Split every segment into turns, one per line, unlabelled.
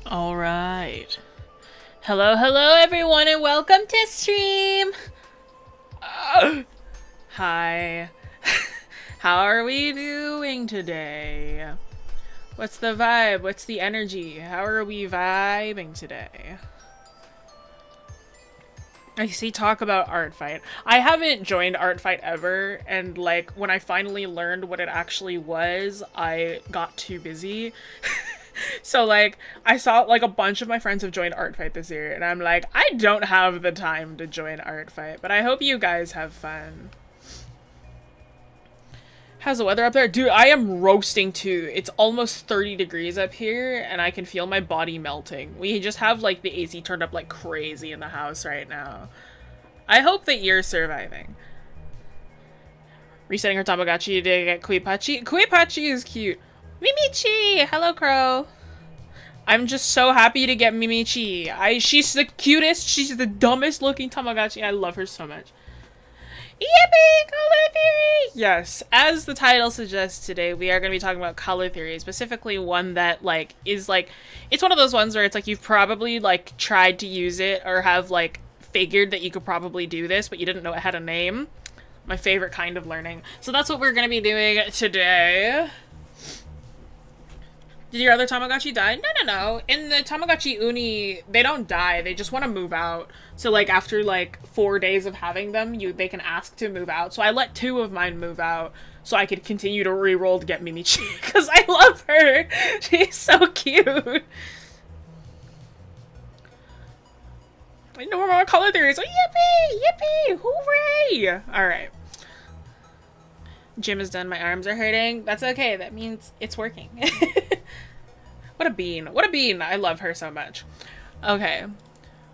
All right. Hello everyone, and welcome to stream. Hi. How are we doing today? What's the vibe? What's the energy? How are we vibing today? I see talk about Art Fight. I haven't joined Art Fight ever, and like when I finally learned what it actually was, I got too busy. So like I saw like a bunch of my friends have joined Art Fight this year, and I'm like, I don't have the time to join Art Fight, but I hope you guys have fun. How's the weather up there? Dude, I am roasting too. It's almost 30 degrees up here, and I can feel my body melting. We just have like the AC turned up like crazy in the house right now. I hope that you're surviving. Resetting her Tamagotchi to get Kuipachi. Kuipachi is cute. Mimichi! Hello, Crow. I'm just so happy to get Mimichi. She's the cutest, she's the dumbest looking Tamagotchi. I love her so much. Yippee! Color theory! Yes, as the title suggests today, we are going to be talking about color theory, specifically one that, like, is, like, it's one of those ones where it's, like, you've probably, like, tried to use it or have, like, figured that you could probably do this, but you didn't know it had a name. My favorite kind of learning. So that's what we're going to be doing today. Did your other Tamagotchi die? No. In the Tamagotchi Uni, they don't die. They just want to move out. So, like, after, like, 4 days of having them, they can ask to move out. So I let 2 of mine move out so I could continue to re-roll to get Mimichi. Because I love her. She's so cute. No more color theories. Oh, yippee! Yippee! Hooray! Alright. Gym is done. My arms are hurting. That's okay. That means it's working. What a bean. What a bean. I love her so much. Okay.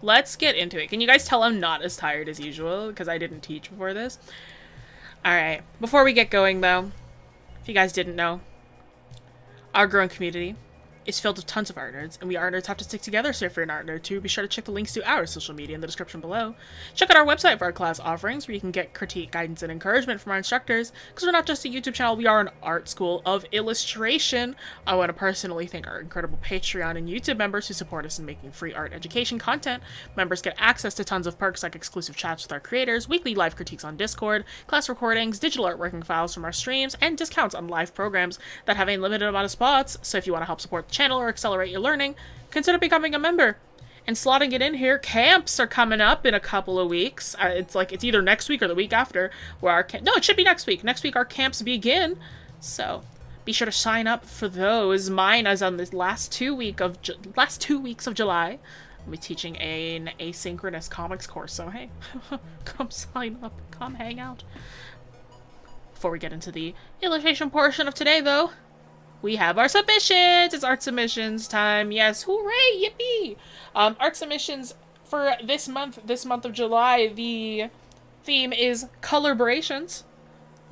Let's get into it. Can you guys tell I'm not as tired as usual? Because I didn't teach before this. Alright. Before we get going, though, if you guys didn't know, our growing community is filled with tons of art nerds, and we art nerds have to stick together. So if you're an art nerd too, be sure to check the links to our social media in the description below. Check out our website for our class offerings, where you can get critique, guidance, and encouragement from our instructors, because we're not just a YouTube channel, we are an art school of illustration. I want to personally thank our incredible Patreon and YouTube members who support us in making free art education content. Members get access to tons of perks like exclusive chats with our creators, weekly live critiques on Discord, class recordings, digital artworking files from our streams, and discounts on live programs that have a limited amount of spots. So if you want to help support the channel or accelerate your learning, consider becoming a member and slotting it in here. Camps are coming up in a couple of weeks. It's either next week or the week after where our no, it should be next week. Next week our camps begin, so be sure to sign up for those. Mine is on this last 2 weeks of July. I'll be teaching an asynchronous comics course, so hey, come sign up, come hang out. Before we get into the illustration portion of today, though, we have our submissions. It's art submissions time. Yes, hooray, yippee! Art submissions for this month of July. The theme is collaborations,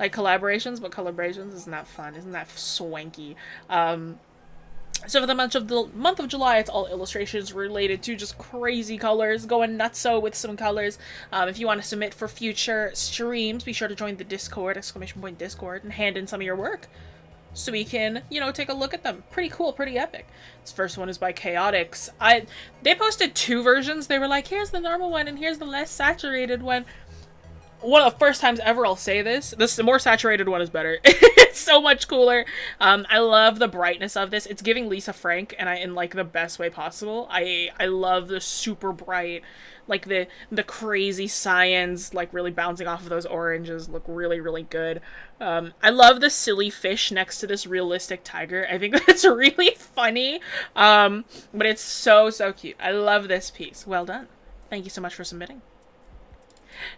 like collaborations, but collaborations. Isn't that fun? Isn't that swanky? So for the month of July, it's all illustrations related to just crazy colors, going nutso with some colors. If you want to submit for future streams, be sure to join the Discord, !Discord, and hand in some of your work, so we can, take a look at them. Pretty cool, pretty epic. This first one is by Chaotix. They posted 2 versions. They were like, here's the normal one and here's the less saturated one. One of the first times ever I'll say this. The more saturated one is better. It's so much cooler. I love the brightness of this. It's giving Lisa Frank, and in like the best way possible. I love the super bright, like the crazy cyans, like really bouncing off of those oranges, look really, really good. I love the silly fish next to this realistic tiger. I think that's really funny. But it's so cute. I love this piece. Well done. Thank you so much for submitting.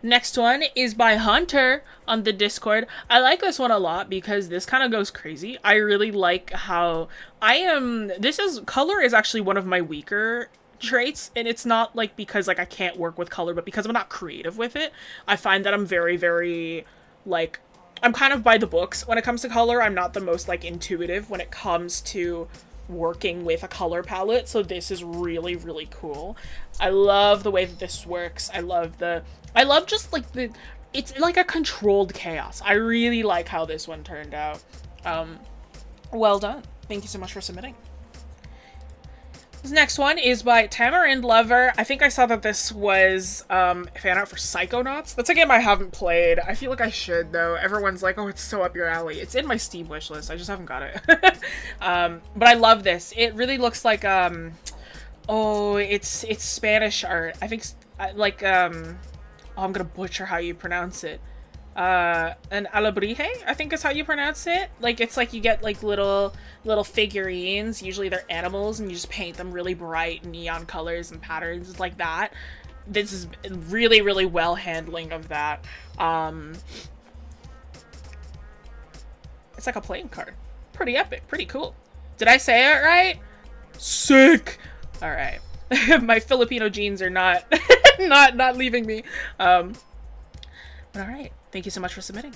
Next one is by Hunter on the Discord. I like this one a lot because this kind of goes crazy. I really like how color is actually one of my weaker traits, and it's not like because like I can't work with color, but because I'm not creative with it. I find that I'm very, very like, I'm kind of by the books when it comes to color. I'm not the most like intuitive when it comes to working with a color palette, so this is really, really cool. I love the way that this works. I love just like it's like a controlled chaos. I really like how this one turned out. Well done. Thank you so much for submitting. This next one is by Tamarind Lover. I think I saw that this was fan art for Psychonauts. That's a game I haven't played. I feel like I should, though. Everyone's like, oh, it's so up your alley. It's in my Steam wishlist. I just haven't got it. But I love this. It really looks like, oh, it's Spanish art. I think, like, oh, I'm gonna butcher how you pronounce it. An alebrije, I think is how you pronounce it. Like, it's like you get like little figurines, usually they're animals, and you just paint them really bright neon colors and patterns like that. This is really, really well handling of that. It's like a playing card. Pretty epic, pretty cool. Did I say it right? Sick! Alright. My Filipino genes are not not leaving me. But alright. Thank you so much for submitting.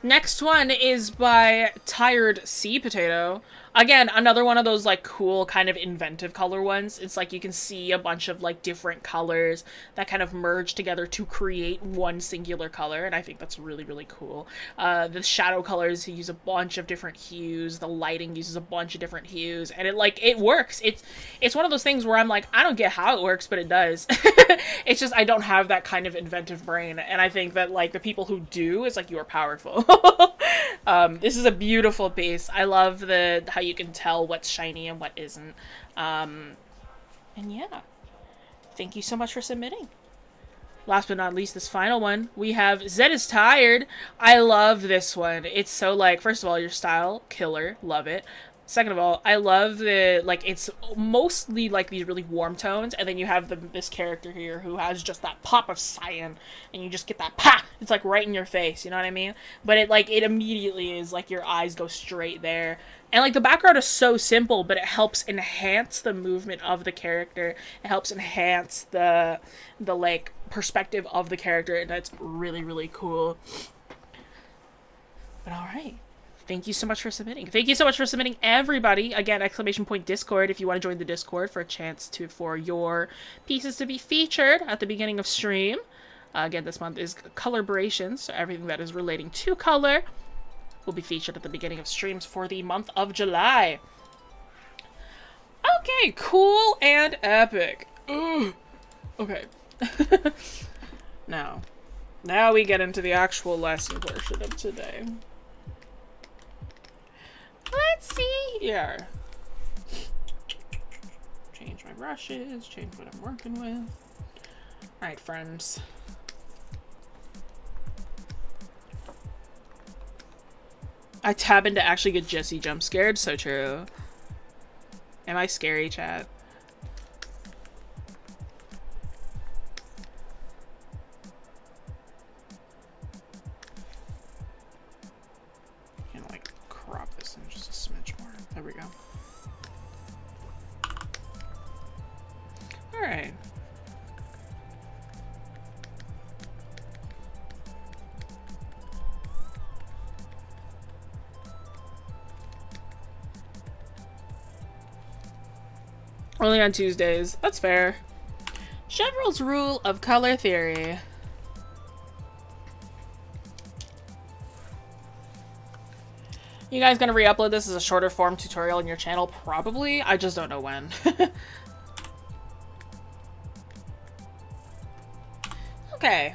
Next one is by Tired Sea Potato. Again, another one of those like cool kind of inventive color ones. It's like you can see a bunch of like different colors that kind of merge together to create one singular color, and I think that's really, really cool. The shadow colors use a bunch of different hues, the lighting uses a bunch of different hues, and it works. It's one of those things where I'm like, I don't get how it works, but it does. It's just I don't have that kind of inventive brain, and I think that like the people who do, it's like, you are powerful. This is a beautiful piece. I love how you can tell what's shiny and what isn't. And yeah, thank you so much for submitting. Last but not least, this final one, we have Zed is Tired. I love this one. It's so like, first of all, your style, killer, love it. Second of all, I love the, like, it's mostly like these really warm tones, and then you have this character here who has just that pop of cyan, and you just get that pa! It's like right in your face, you know what I mean? But it immediately is like your eyes go straight there. And like the background is so simple, but it helps enhance the movement of the character. It helps enhance the like perspective of the character, and that's really, really cool. But alright. Thank you so much for submitting. Thank you so much for submitting, everybody. Again, !Discord if you want to join the Discord for a chance for your pieces to be featured at the beginning of stream. Again, this month is Colorbration, so everything that is relating to color will be featured at the beginning of streams for the month of July. Okay, cool and epic. Ugh. Okay. Now we get into the actual lesson portion of today. Let's see here. Change my brushes, change what I'm working with. Alright, friends. I tab in to actually get Jessie jump scared. So true. Am I scary, chat? There we go. Alright. Only on Tuesdays. That's fair. Chevreul's rule of color theory. You guys gonna re-upload this as a shorter form tutorial on your channel? Probably. I just don't know when. Okay.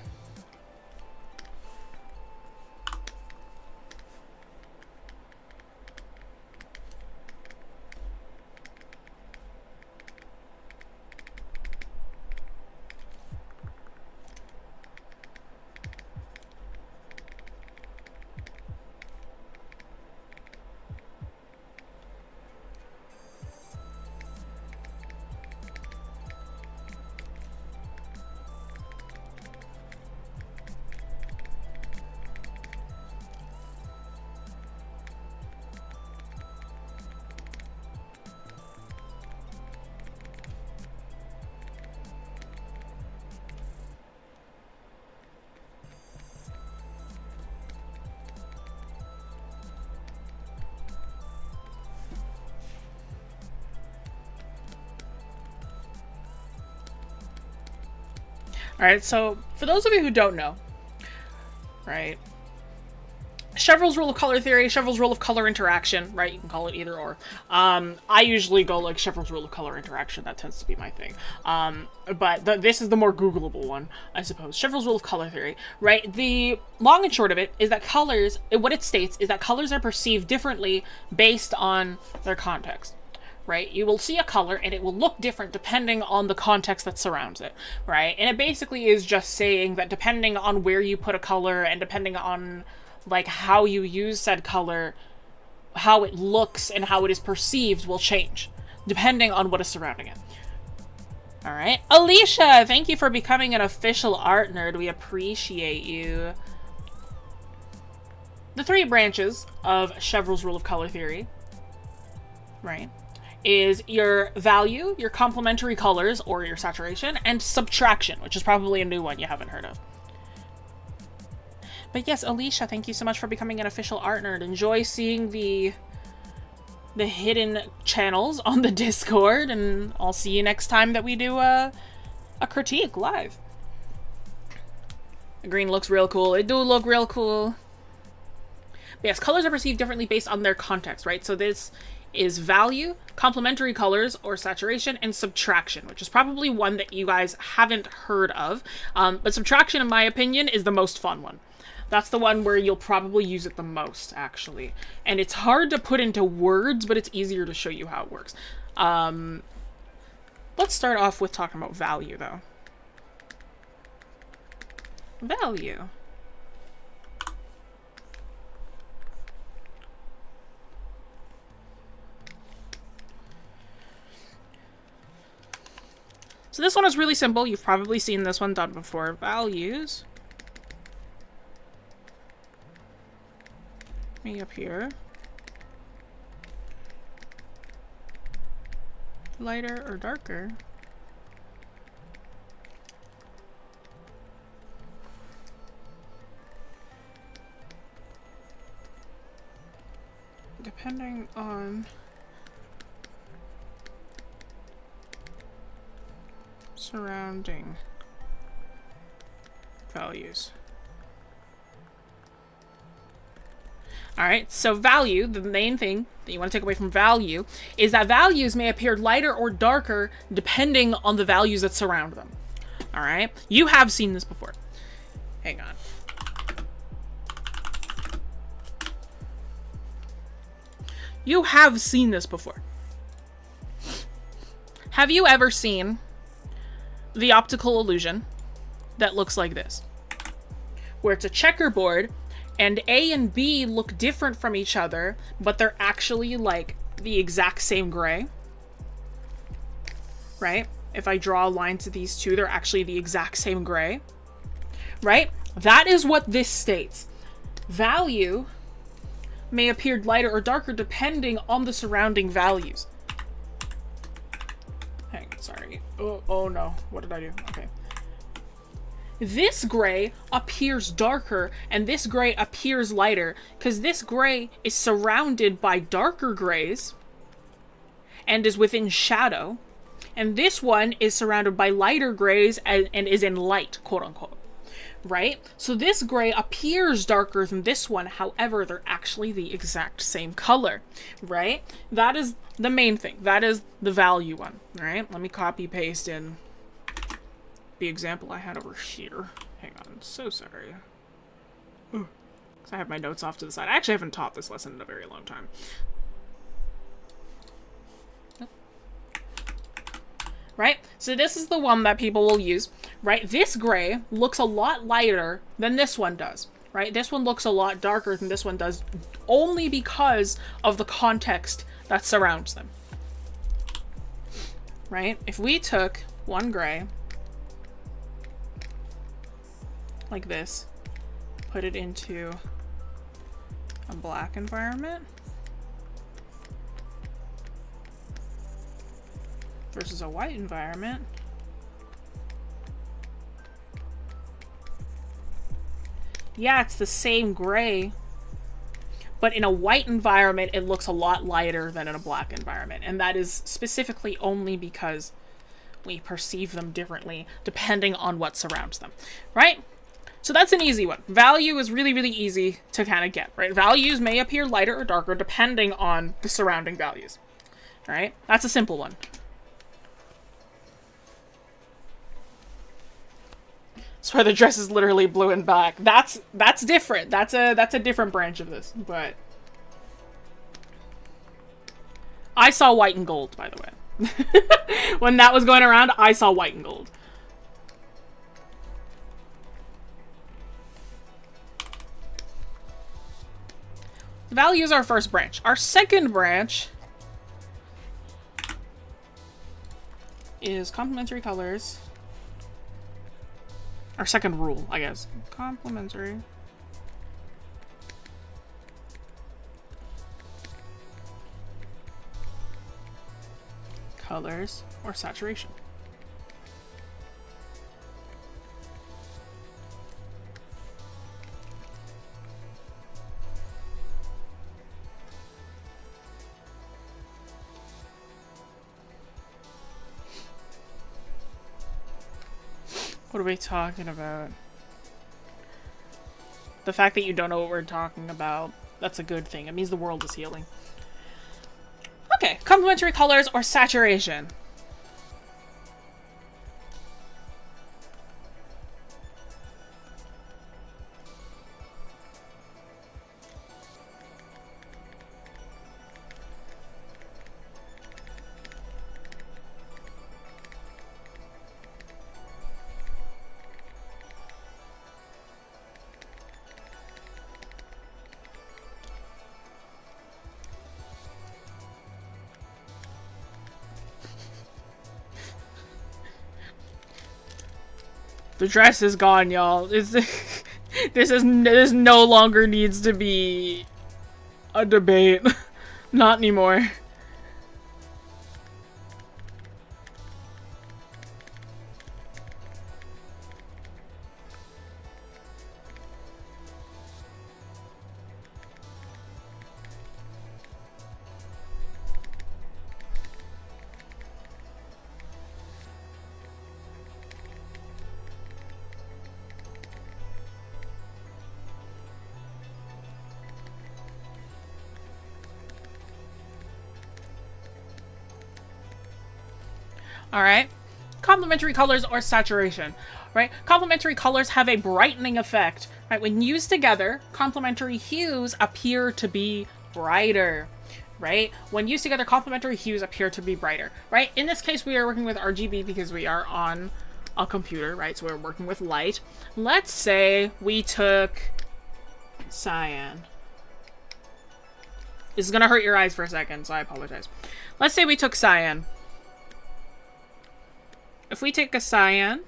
Alright, so for those of you who don't know, right, Chevreul's rule of color theory, Chevreul's rule of color interaction, right? You can call it either or. I usually go like Chevreul's rule of color interaction. That tends to be my thing. But this is the more Googleable one, I suppose. Chevreul's rule of color theory, right? The long and short of it is that colors, what it states is that colors are perceived differently based on their context. Right? You will see a color and it will look different depending on the context that surrounds it, right? And it basically is just saying that depending on where you put a color and depending on like how you use said color, how it looks and how it is perceived will change depending on what is surrounding it. All right. Alicia, thank you for becoming an official art nerd. We appreciate you. The 3 branches of Chevreul's rule of color theory, right, is your value, your complementary colors, or your saturation, and subtraction, which is probably a new one you haven't heard of. But yes, Alicia, thank you so much for becoming an official art nerd. Enjoy seeing the hidden channels on the Discord, and I'll see you next time that we do a critique live. The green looks real cool. It do look real cool. But yes, colors are perceived differently based on their context, right? So this is value, complementary colors or saturation, and subtraction, which is probably one that you guys haven't heard of. But subtraction, in my opinion, is the most fun one. That's the one where you'll probably use it the most, actually. And it's hard to put into words, but it's easier to show you how it works. Let's start off with talking about value, though. Value. So this one is really simple. You've probably seen this one done before. Values. Me up here. Lighter or darker. Depending on surrounding values. Alright, so value, the main thing that you want to take away from value, is that values may appear lighter or darker depending on the values that surround them. Alright, you have seen this before. Hang on. You have seen this before. Have you ever seen the optical illusion that looks like this? Where it's a checkerboard and A and B look different from each other, but they're actually like the exact same gray. Right? If I draw a line to these two, they're actually the exact same gray. Right? That is what this states. Value may appear lighter or darker depending on the surrounding values. Hang on, sorry. Oh no. What did I do? Okay. This gray appears darker and this gray appears lighter because this gray is surrounded by darker grays and is within shadow, and this one is surrounded by lighter grays and is in light, quote unquote. Right? So this gray appears darker than this one, however, they're actually the exact same color. Right? That is the main thing. That is the value one. Alright? Let me copy paste in the example I had over here. Hang on, so sorry. Because I have my notes off to the side. I actually haven't taught this lesson in a very long time. Right? So this is the one that people will use. Right? This gray looks a lot lighter than this one does. Right? This one looks a lot darker than this one does, only because of the context that surrounds them. Right? If we took one gray like this, put it into a black environment versus a white environment, yeah, it's the same gray, but in a white environment it looks a lot lighter than in a black environment, and that is specifically only because we perceive them differently depending on what surrounds them, right? So that's an easy one. Value is really, really easy to kind of get, right? Values may appear lighter or darker depending on the surrounding values, right? That's a simple one. Swear the dress is literally blue and black. That's different. That's a different branch of this, but I saw white and gold, by the way. When that was going around, I saw white and gold. Value is our first branch. Our second branch is complementary colors. Our second rule, I guess. Complementary colors or saturation. What are we talking about? The fact that you don't know what we're talking about, that's a good thing. It means the world is healing. Okay, complementary colors or saturation. The dress is gone, y'all. This no longer needs to be a debate. Not anymore. Alright? Complementary colors or saturation. Right? Complementary colors have a brightening effect. Right? When used together, complementary hues appear to be brighter. Right? When used together, complementary hues appear to be brighter. Right? In this case, we are working with RGB because we are on a computer, right? So we're working with light. Let's say we took cyan. This is gonna hurt your eyes for a second, so I apologize. Let's say we took cyan. If we take a cyan...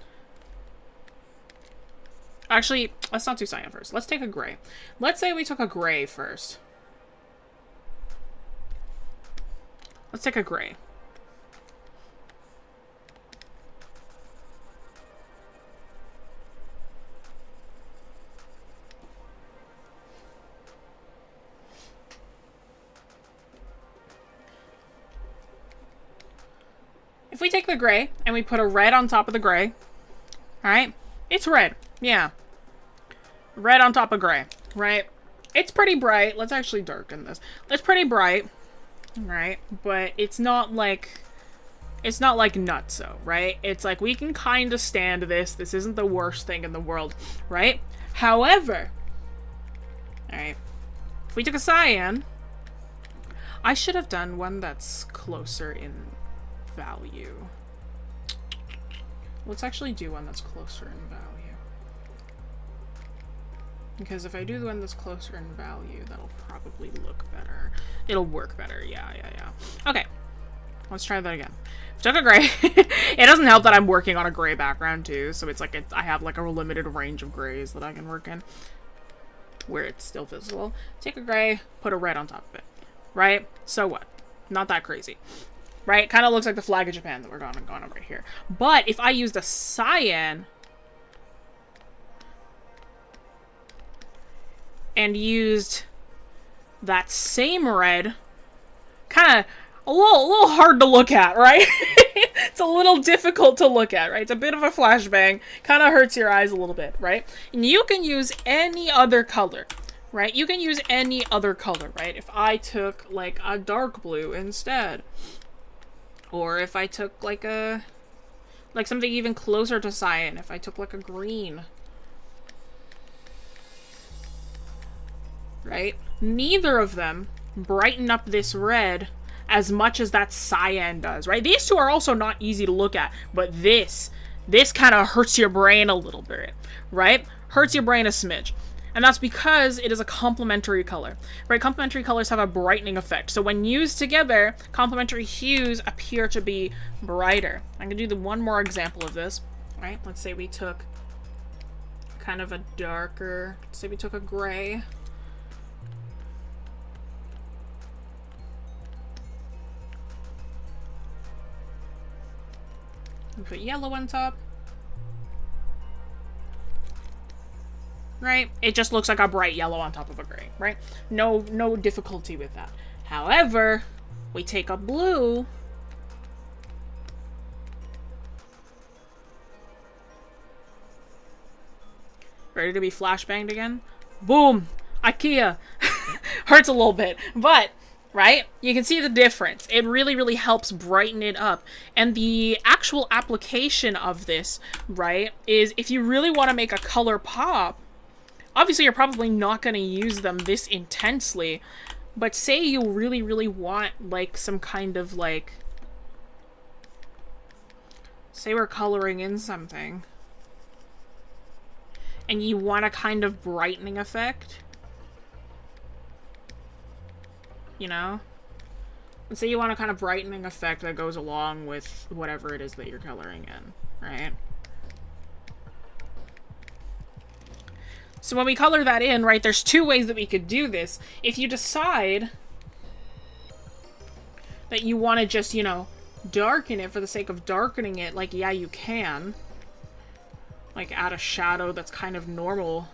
Actually, let's not do cyan first. Let's take a gray. Let's say we took a gray first. Let's take a gray. If we take the gray and we put a red on top of the gray, alright? It's red. Yeah. Red on top of gray, right? It's pretty bright. Let's actually darken this. It's pretty bright, right? But it's not like nutso, right? It's like we can kind of stand this. This isn't the worst thing in the world, right? However, alright, if we took a cyan, I should have done one that's closer in value. Let's actually do one that's closer in value. Because if I do the one that's closer in value, that'll probably look better. It'll work better. Yeah. Okay. Let's try that again. Took a gray. It doesn't help that I'm working on a gray background too, so it's like I have like a limited range of grays that I can work in where it's still visible. Take a gray, put a red on top of it. Right? So what? Not that crazy. Right? Kind of looks like the flag of Japan that we're going on right here. But if I used a cyan and used that same red, kind of little hard to look at, right? It's a little difficult to look at, right? It's a bit of a flashbang. Kind of hurts your eyes a little bit, right? And you can use any other color, right? You can use any other color, right? If I took like a dark blue instead, or if I took like something even closer to cyan, if I took like a green, right? Neither of them brighten up this red as much as that cyan does, right? These two are also not easy to look at, but this kind of hurts your brain a little bit, right? Hurts your brain a smidge. And that's because it is a complementary color, right? Complementary colors have a brightening effect. So when used together, complementary hues appear to be brighter. I'm gonna do one more example of this, right? Let's say we took kind of a darker, let's say we took a gray. We put yellow on top. Right? It just looks like a bright yellow on top of a gray, right? No difficulty with that. However, we take a blue. Ready to be flashbanged again? Boom! IKEA! Hurts a little bit, but, right? You can see the difference. It really helps brighten it up. And the actual application of this, right, is if you really want to make a color pop, obviously, you're probably not going to use them this intensely, but say you really want, like, some kind of, like, say we're coloring in something, and you want a kind of brightening effect, you know? Let's say you want a kind of brightening effect that goes along with whatever it is that you're coloring in, right? So when we color that in, right, there's two ways that we could do this. If you decide that you want to just, you know, darken it for the sake of darkening it, like, yeah, you can. Like, add a shadow that's kind of normal.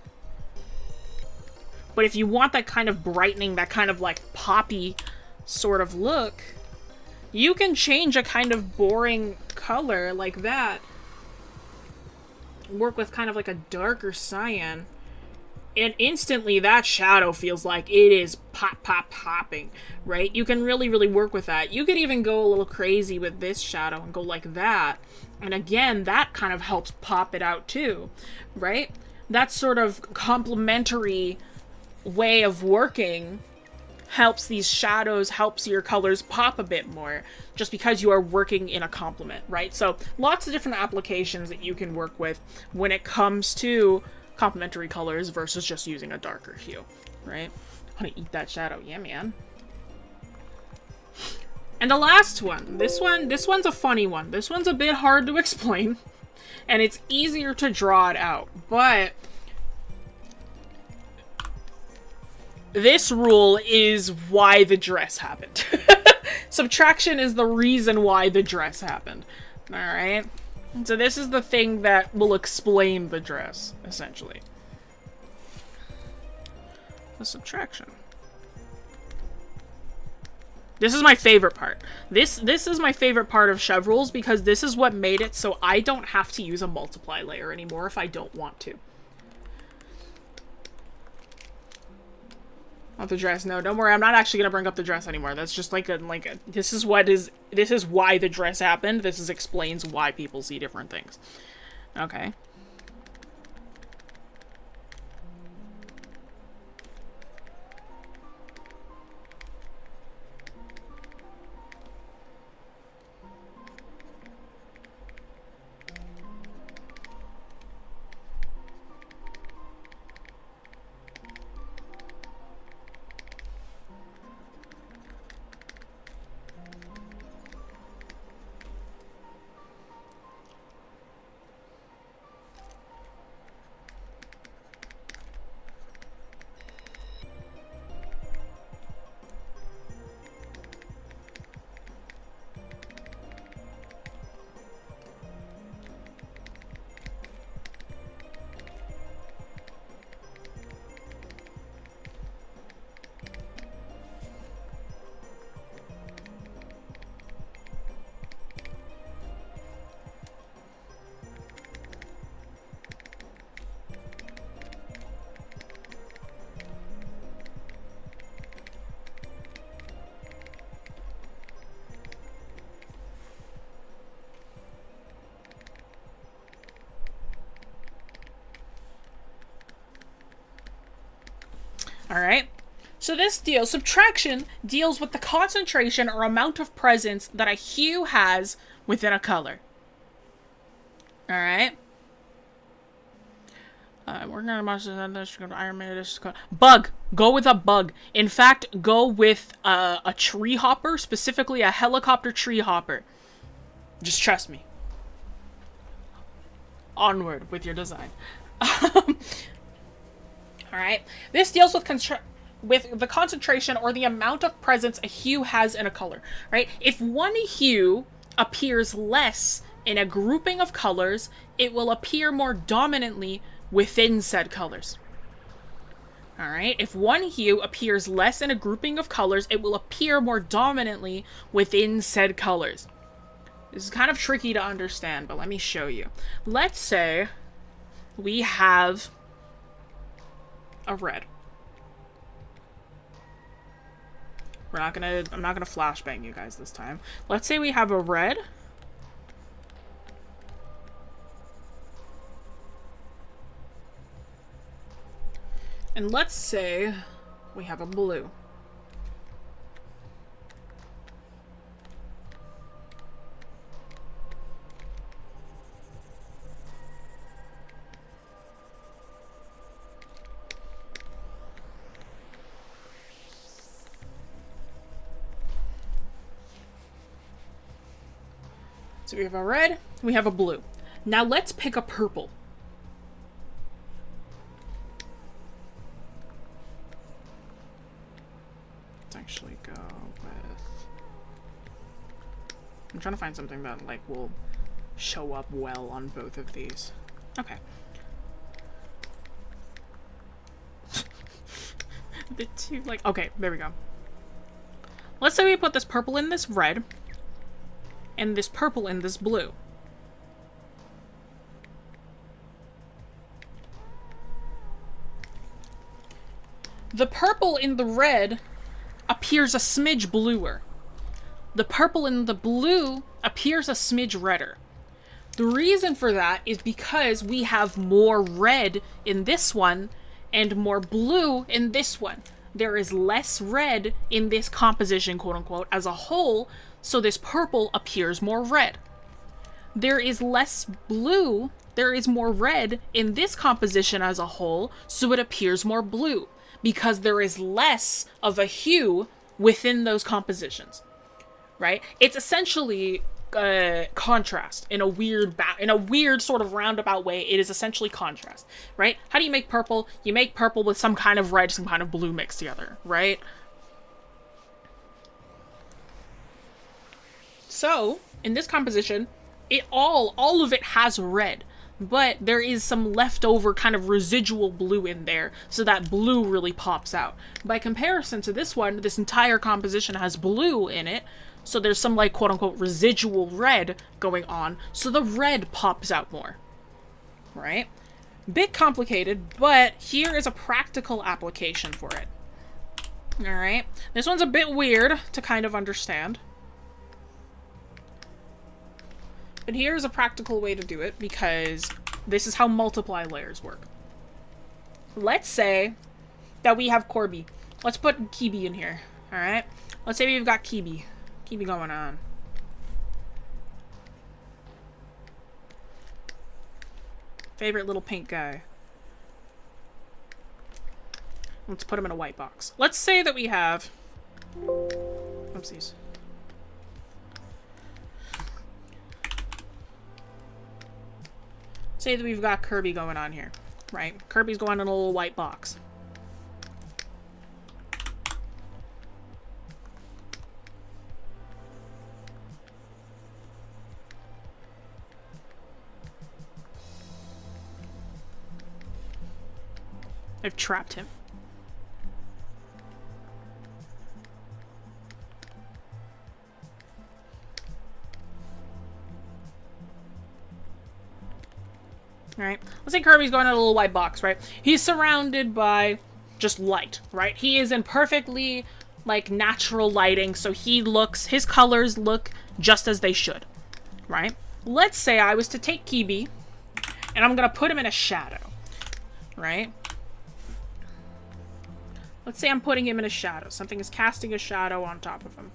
But if you want that kind of brightening, that kind of, like, poppy sort of look, you can change a kind of boring color like that. Work with kind of like a darker cyan. And instantly that shadow feels like it is popping, right? You can really work with that. You could even go a little crazy with this shadow and go like that. And again, that kind of helps pop it out too, right? That sort of complementary way of working helps these shadows, helps your colors pop a bit more, just because you are working in a complement, right? So lots of different applications that you can work with when it comes to complementary colors versus just using a darker hue, right? I want to eat that shadow. Yeah, man. And the last one. This one's a funny one. This one's a bit hard to explain, and it's easier to draw it out, but this rule is why the dress happened. Subtraction is the reason why the dress happened. Alright? So this is the thing that will explain the dress, essentially. The subtraction. This is my favorite part. This is my favorite part of Chevreul's because this is what made it so I don't have to use a multiply layer anymore if I don't want to. Not the dress. No, don't worry. I'm not actually gonna bring up the dress anymore. That's just like a this is why the dress happened. This explains why people see different things. Okay. All right. So this deal, subtraction, deals with the concentration or amount of presence that a hue has within a color. All right. We're gonna watch this. Iron Man. Bug. Go with a bug. In fact, go with a tree hopper, specifically a helicopter tree hopper. Just trust me. Onward with your design. All right. This deals with the concentration or the amount of presence a hue has in a color. Right. If one hue appears less in a grouping of colors, it will appear more dominantly within said colors. Alright, if one hue appears less in a grouping of colors, it will appear more dominantly within said colors. This is kind of tricky to understand, but let me show you. Let's say we have a red. I'm not gonna flashbang you guys this time. Let's say we have a red. And let's say we have a blue. So we have a red, we have a blue. Now let's pick a purple. Actually go with... I'm trying to find something that like will show up well on both of these. Okay. The two like okay, there we go. Let's say we put this purple in this red and this purple in this blue. The purple in the red appears a smidge bluer. The purple in the blue appears a smidge redder. The reason for that is because we have more red in this one and more blue in this one. There is less red in this composition, quote unquote, as a whole, so this purple appears more red. There is less blue, there is more red in this composition as a whole, so it appears more blue. Because there is less of a hue within those compositions, right? It's essentially contrast in a weird sort of roundabout way. It is essentially contrast, right? How do you make purple? You make purple with some kind of red, some kind of blue mixed together, right? So in this composition, all of it has red. But there is some leftover kind of residual blue in there, so that blue really pops out. By comparison to this one, this entire composition has blue in it, so there's some like quote-unquote residual red going on, so the red pops out more. Right? Bit complicated, but here is a practical application for it. Alright? This one's a bit weird to kind of understand. But here's a practical way to do it, because this is how multiply layers work. Let's say that we have Corby. Let's put Kibi in here, alright? Let's say we've got Kibi. Kibi going on. Favorite little pink guy. Let's put him in a white box. Let's say that we have... Oopsies. Say that we've got Kirby going on here, right? Kirby's going in a little white box. I've trapped him. Alright, let's say Kirby's going in a little white box, right? He's surrounded by just light, right? He is in perfectly, like, natural lighting, so his colors look just as they should, right? Let's say I was to take Kibi, and I'm gonna put him in a shadow, right? Let's say I'm putting him in a shadow. Something is casting a shadow on top of him.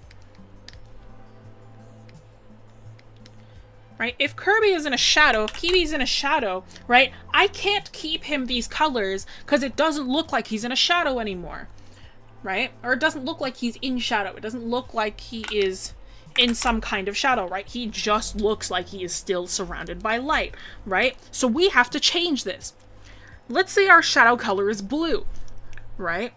Right? If Kirby is in a shadow, if Kiwi's in a shadow, right? I can't keep him these colors because it doesn't look like he's in a shadow anymore. Right? Or it doesn't look like he's in shadow. It doesn't look like he is in some kind of shadow, right? He just looks like he is still surrounded by light, right? So we have to change this. Let's say our shadow color is blue, right?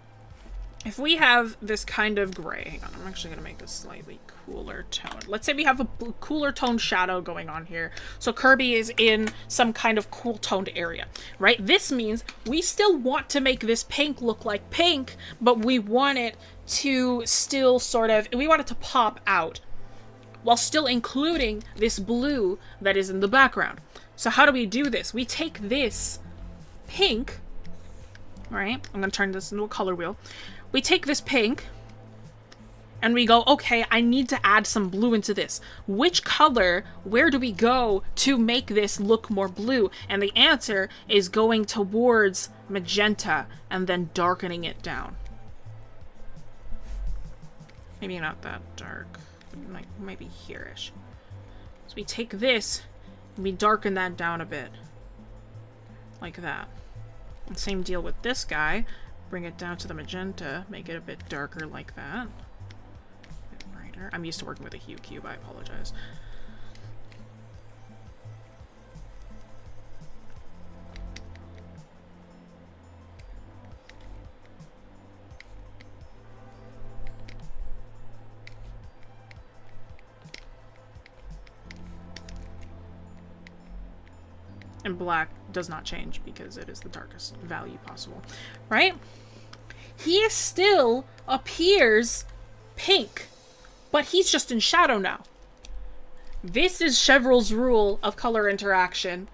If we have this kind of gray, hang on, I'm actually going to make this slightly cooler tone. Let's say we have a cooler toned shadow going on here. So Kirby is in some kind of cool toned area, right? This means we still want to make this pink look like pink, but we want it to still sort of, we want it to pop out while still including this blue that is in the background. So how do we do this? We take this pink, right? I'm going to turn this into a color wheel. We take this pink and we go, okay, I need to add some blue into this. Which color, where do we go to make this look more blue? And the answer is going towards magenta and then darkening it down. Maybe not that dark, but might be here-ish. So we take this and we darken that down a bit. Like that. And same deal with this guy. Bring it down to the magenta, make it a bit darker like that. A bit brighter. I'm used to working with a hue cube, I apologize. And black does not change because it is the darkest value possible, right? He still appears pink, but he's just in shadow now. This is Chevreul's rule of color interaction,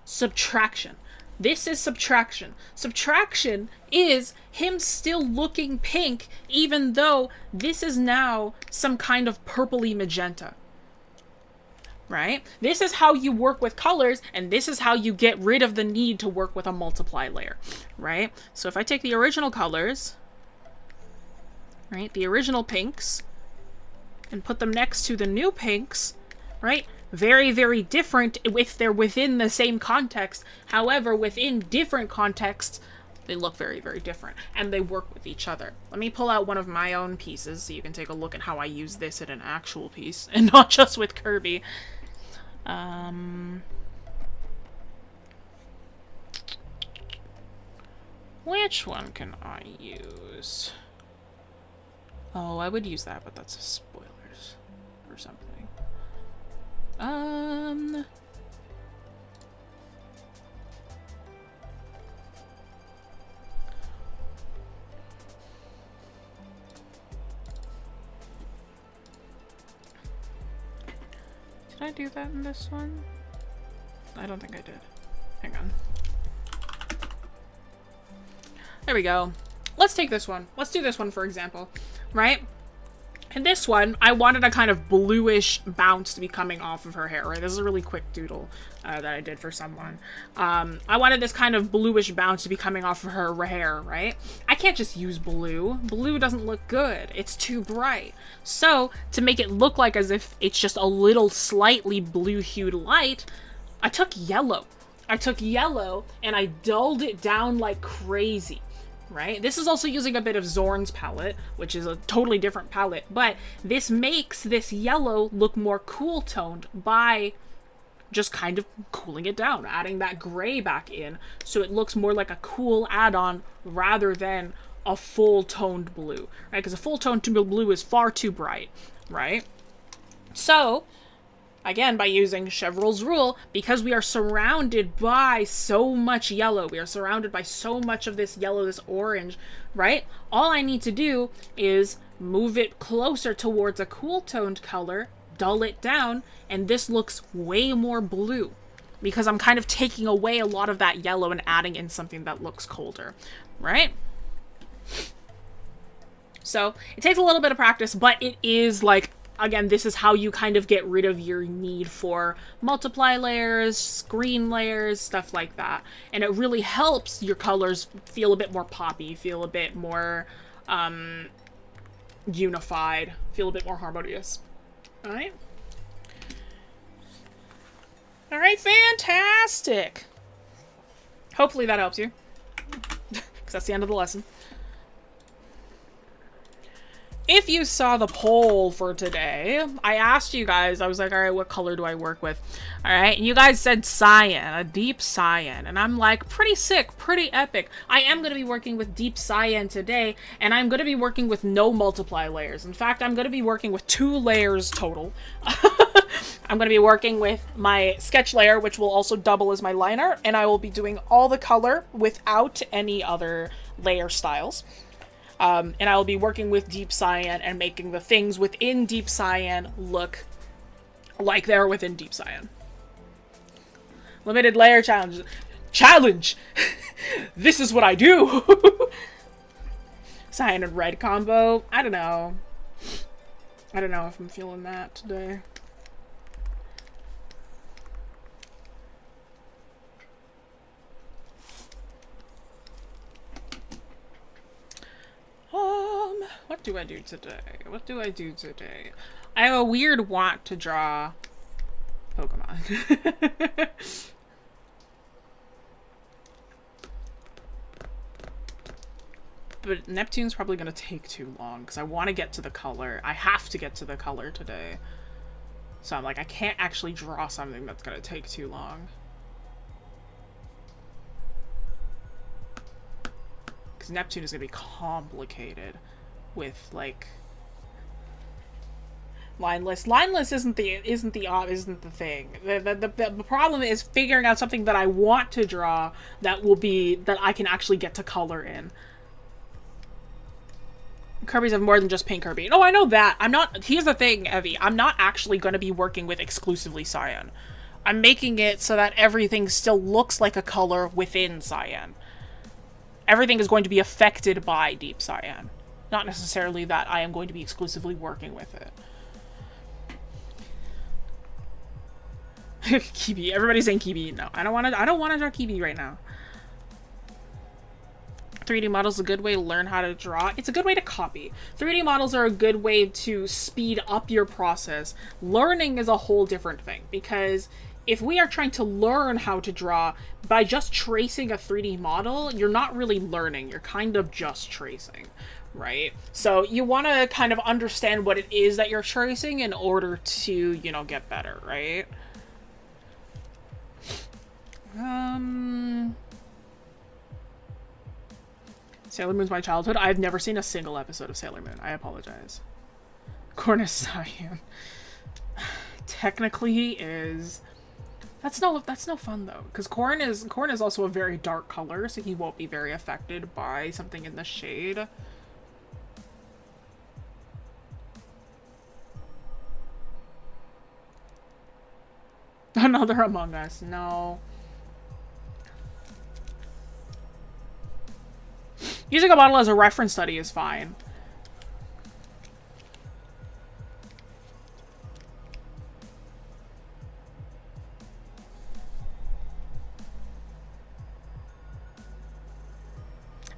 subtraction. This is subtraction. Subtraction is him still looking pink, even though this is now some kind of purpley magenta. Right? This is how you work with colors, and this is how you get rid of the need to work with a multiply layer, right? So if I take the original colors, right, the original pinks, and put them next to the new pinks, right? Very, very different if they're within the same context. However, within different contexts, they look very, very different, and they work with each other. Let me pull out one of my own pieces so you can take a look at how I use this in an actual piece, and not just with Kirby. Which one can I use? Oh, I would use that, but that's spoilers or something. Did I do that in this one? I don't think I did. Hang on. There we go. Let's take this one. Let's do this one, for example. Right? In this one, I wanted a kind of bluish bounce to be coming off of her hair, right? This is a really quick doodle that I did for someone. I wanted this kind of bluish bounce to be coming off of her hair, right? I can't just use blue. Blue doesn't look good. It's too bright. So, to make it look like as if it's just a little slightly blue-hued light, I took yellow. I took yellow and I dulled it down like crazy. Right? This is also using a bit of Zorn's palette, which is a totally different palette, but this makes this yellow look more cool toned by just kind of cooling it down, adding that gray back in, so it looks more like a cool add-on rather than a full toned blue, right? Because a full toned blue is far too bright, right? So, again, by using Chevreul's rule, because we are surrounded by so much yellow, we are surrounded by so much of this yellow, this orange, right? All I need to do is move it closer towards a cool toned color, dull it down, and this looks way more blue because I'm kind of taking away a lot of that yellow and adding in something that looks colder, right? So it takes a little bit of practice, but it is like again, this is how you kind of get rid of your need for multiply layers, screen layers, stuff like that. And it really helps your colors feel a bit more poppy, feel a bit more unified, feel a bit more harmonious. All right? All right, fantastic. Hopefully that helps you. Because that's the end of the lesson. If you saw the poll for today, I asked you guys, I was like, all right, what color do I work with? All right, and you guys said cyan, a deep cyan. And I'm like, pretty sick, pretty epic. I am going to be working with deep cyan today, and I'm going to be working with no multiply layers. In fact, I'm going to be working with 2 layers total. I'm going to be working with my sketch layer, which will also double as my liner, and I will be doing all the color without any other layer styles. And I will be working with deep cyan and making the things within deep cyan look like they're within deep cyan. Limited layer challenge. Challenge! This is what I do! Cyan and red combo. I don't know. I don't know if I'm feeling that today. What do I do today? What do I do today? I have a weird want to draw Pokemon. But Neptune's probably going to take too long because I want to get to the color. I have to get to the color today. So I'm like, I can't actually draw something that's going to take too long. Because Neptune is going to be complicated with, like, lineless. Lineless isn't the thing. The problem is figuring out something that I want to draw that I can actually get to color in. Kirby's have more than just Pink Kirby. No, I know that. Here's the thing, Evie. I'm not actually going to be working with exclusively cyan. I'm making it so that everything still looks like a color within cyan. Everything is going to be affected by deep cyan. Not necessarily that I am going to be exclusively working with it. Kibi. Everybody's saying Kibi. No, I don't want to draw Kibi right now. 3D models is a good way to learn how to draw. It's a good way to copy. 3D models are a good way to speed up your process. Learning is a whole different thing, because if we are trying to learn how to draw by just tracing a 3D model, you're not really learning. You're kind of just tracing, right? So you want to kind of understand what it is that you're tracing in order to, you know, get better, right? Sailor Moon's my childhood. I've never seen a single episode of Sailor Moon. I apologize. Corn is cyan. Technically is... That's no fun though, because corn is also a very dark color, so he won't be very affected by something in the shade. Another Among Us, no. Using a model as a reference study is fine.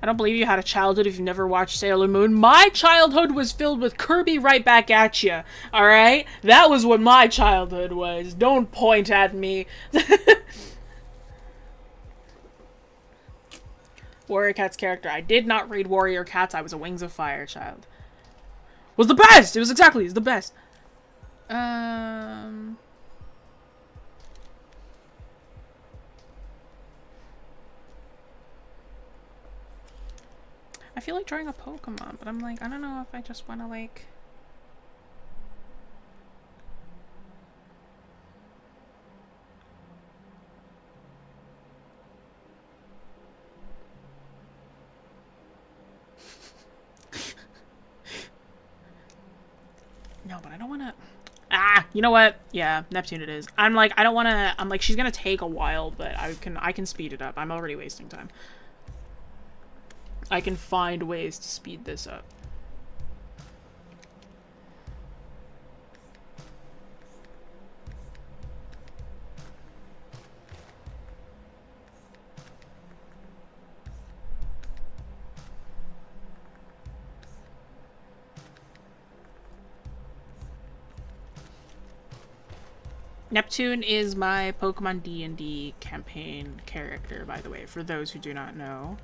I don't believe you had a childhood if you've never watched Sailor Moon. My childhood was filled with Kirby right back at you. Alright? That was what my childhood was. Don't point at me. Warrior Cat's character. I did not read Warrior Cats. I was a Wings of Fire child. Was the best! It was the best. I feel like drawing a Pokemon, but I'm like, I don't know if I just want to, like... No, but I don't want to... Ah, you know what? Yeah, Neptune it is. I'm like, I don't want to... I'm like, she's going to take a while, but I can speed it up. I'm already wasting time. I can find ways to speed this up. Neptune is my Pokemon D&D campaign character, by the way, for those who do not know.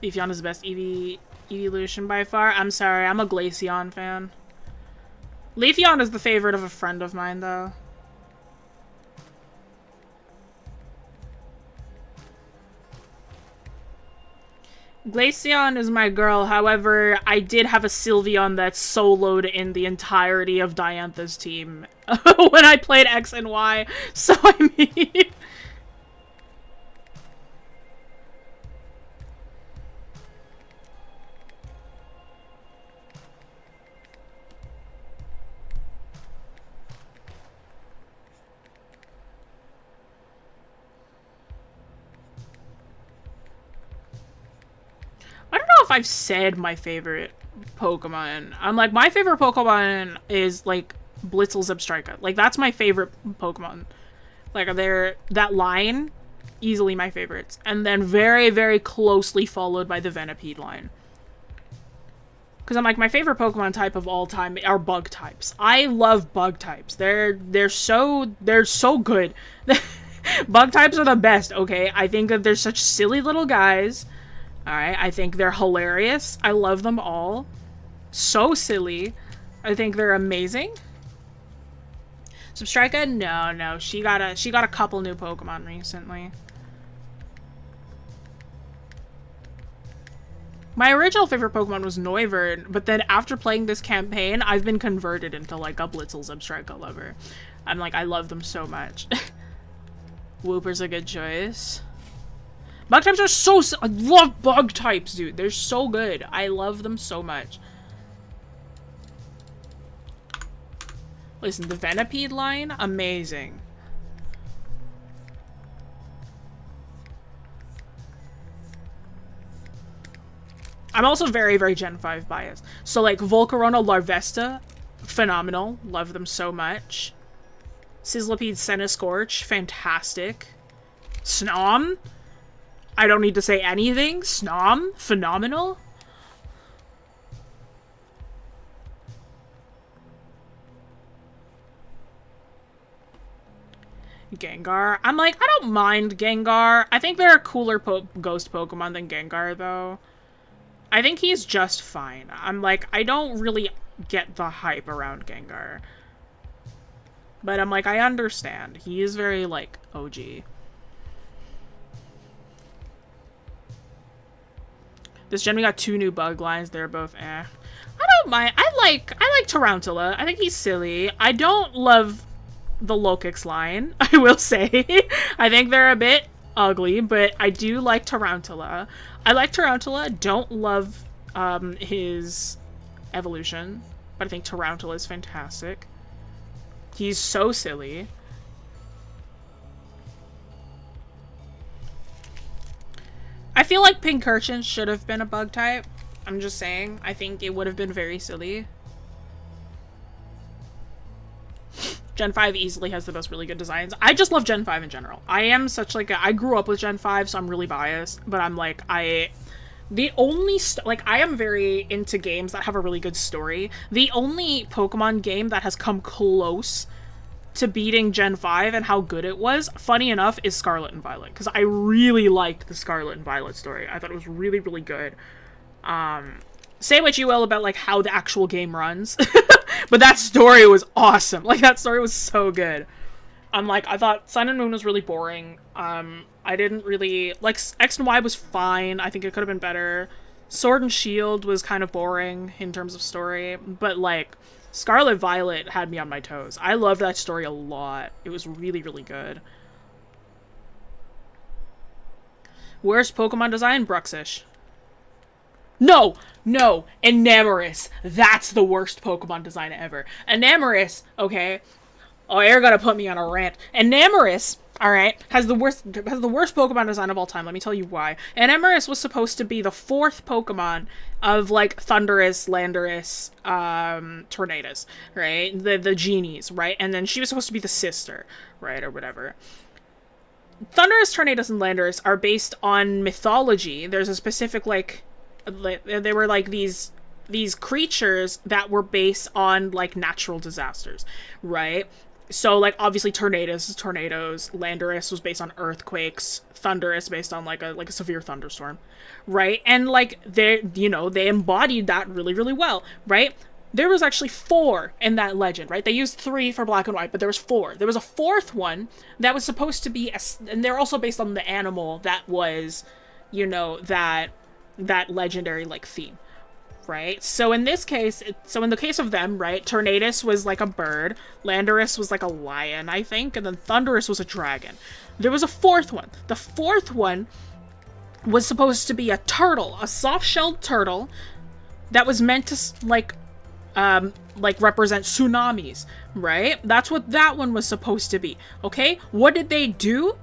Leafeon is the best evolution by far. I'm sorry, I'm a Glaceon fan. Leafeon is the favorite of a friend of mine, though. Glaceon is my girl, however, I did have a Sylveon that soloed in the entirety of Diantha's team when I played X and Y, so I mean... I don't know if I've said my favorite Pokemon. I'm like, my favorite Pokemon is, like, Blitzel Zebstrika. Like, that's my favorite Pokemon. Like, that line, easily my favorites. And then very, very closely followed by the Venipede line. Because I'm like, my favorite Pokemon type of all time are bug types. I love bug types. They're so good. Bug types are the best, okay? I think that they're such silly little guys. Alright, I think they're hilarious. I love them all. So silly. I think they're amazing. Substrika? No. She got a couple new Pokemon recently. My original favorite Pokemon was Noivern, but then after playing this campaign, I've been converted into, like, a Blitzel Zebstrika lover. I'm like, I love them so much. Wooper's a good choice. Bug types are so... I love bug types, dude. They're so good. I love them so much. Listen, the Venipede line, amazing. I'm also very, very Gen 5 biased. So, like, Volcarona, Larvesta, phenomenal. Love them so much. Sizzlipede, Centiskorch, fantastic. Snom? I don't need to say anything. Snom, phenomenal. Gengar. I'm like, I don't mind Gengar. I think they're a cooler ghost Pokemon than Gengar, though. I think he's just fine. I'm like, I don't really get the hype around Gengar. But I'm like, I understand. He is very, like, OG. This gen we got 2 new bug lines. They're both eh. I don't mind. I like Tarantula. I think he's silly. I don't love the Lokix line, I will say. I think they're a bit ugly, but I do like Tarantula. I like Tarantula. Don't love his evolution, but I think Tarantula is fantastic. He's so silly. I feel like Pincurchin should have been a bug type. I'm just saying. I think it would have been very silly. Gen 5 easily has the most really good designs. I just love Gen 5 in general. I am such like I grew up with Gen 5, so I'm really biased. But I'm like, the only, I am very into games that have a really good story. The only Pokemon game that has come close to beating Gen 5 and how good it was, funny enough, is Scarlet and Violet. Because I really liked the Scarlet and Violet story. I thought it was really, really good. Say what you will about, like, how the actual game runs. But that story was awesome. Like, that story was so good. Like, I thought Sun and Moon was really boring. I didn't really... Like, X and Y was fine. I think it could have been better. Sword and Shield was kind of boring in terms of story. But, like, Scarlet Violet had me on my toes. I loved that story a lot. It was really, really good. Worst Pokemon design? Bruxish. No! No! Enamorus! That's the worst Pokemon design ever. Enamorus, okay? Oh, you're gonna put me on a rant. Enamorus All right, has the worst Pokemon design of all time. Let me tell you why. And Emerus was supposed to be the fourth Pokemon of like Thundurus, Landorus, Tornadus, right? The genies, right? And then she was supposed to be the sister, right, or whatever. Thundurus, Tornadus, and Landorus are based on mythology. There's a specific like they were like these creatures that were based on like natural disasters, right? So, like, obviously, tornadoes, Landorus was based on earthquakes, Thundurus based on, like a severe thunderstorm, right? And, like, they embodied that really, really well, right? There was actually 4 in that legend, right? They used 3 for black and white, but there was 4. There was a 4th one that was supposed to be, and they're also based on the animal that was, that legendary, like, theme. Right? So in this case, in the case of them, right, Tornadus was like a bird, Landorus was like a lion, I think, and then Thundurus was a dragon. There was a 4th one. The 4th one was supposed to be a turtle, a soft-shelled turtle that was meant to, like represent tsunamis, right? That's what that one was supposed to be, okay? What did they do?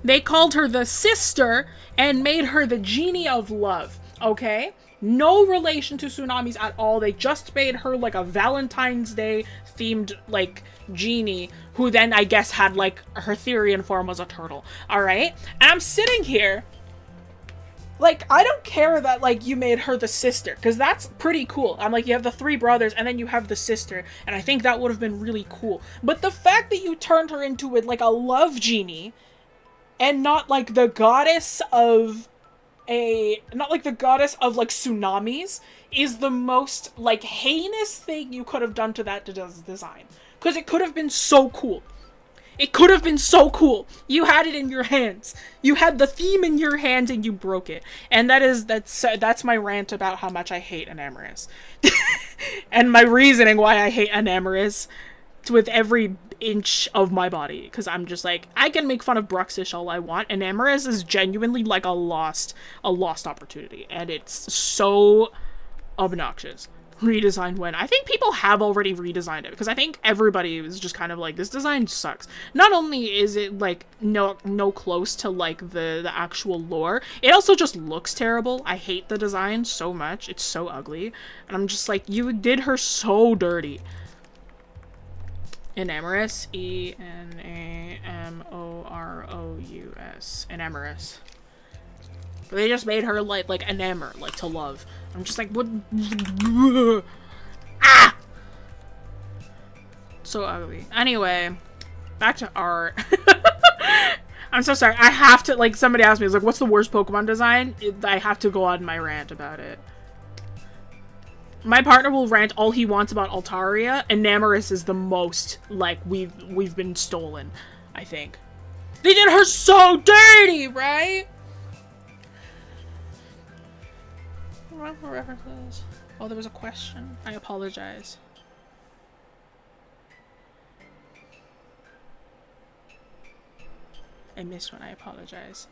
They called her the sister and made her the genie of love. Okay? No relation to tsunamis at all. They just made her like a Valentine's Day themed like genie who then I guess had like her Therian form was a turtle. Alright? And I'm sitting here like, I don't care that like you made her the sister, because that's pretty cool. I'm like, you have the 3 brothers and then you have the sister, and I think that would have been really cool. But the fact that you turned her into it like a love genie and not like the goddess of like tsunamis is the most like heinous thing you could have done to that design, because it could have been so cool. You had it in your hands. You had the theme in your hands and you broke it. And that's my rant about how much I hate Enamorus. And my reasoning why I hate Enamorus with every inch of my body, because I'm just like, I can make fun of Bruxish all I want, and Enamorus is genuinely like a lost opportunity, and it's so obnoxious. Redesigned when I think people have already redesigned it, because I think everybody was just kind of like, this design sucks. Not only is it like no close to like the actual lore, it also just looks terrible. I hate the design so much. It's so ugly, and I'm just like, you did her so dirty. Enamorus, Enamorous, Enamorous. But they just made her like enamor, like to love. I'm just like, what? Ah! So ugly. Anyway, back to art. I'm so sorry. I have to, like, somebody asked me, like, what's the worst Pokemon design? I have to go on my rant about it. My partner will rant all he wants about Altaria, and Enamorus is the most, like, we've been stolen, I think. They did her so dirty, right? References. Oh, there was a question. I apologize. I missed one. I apologize.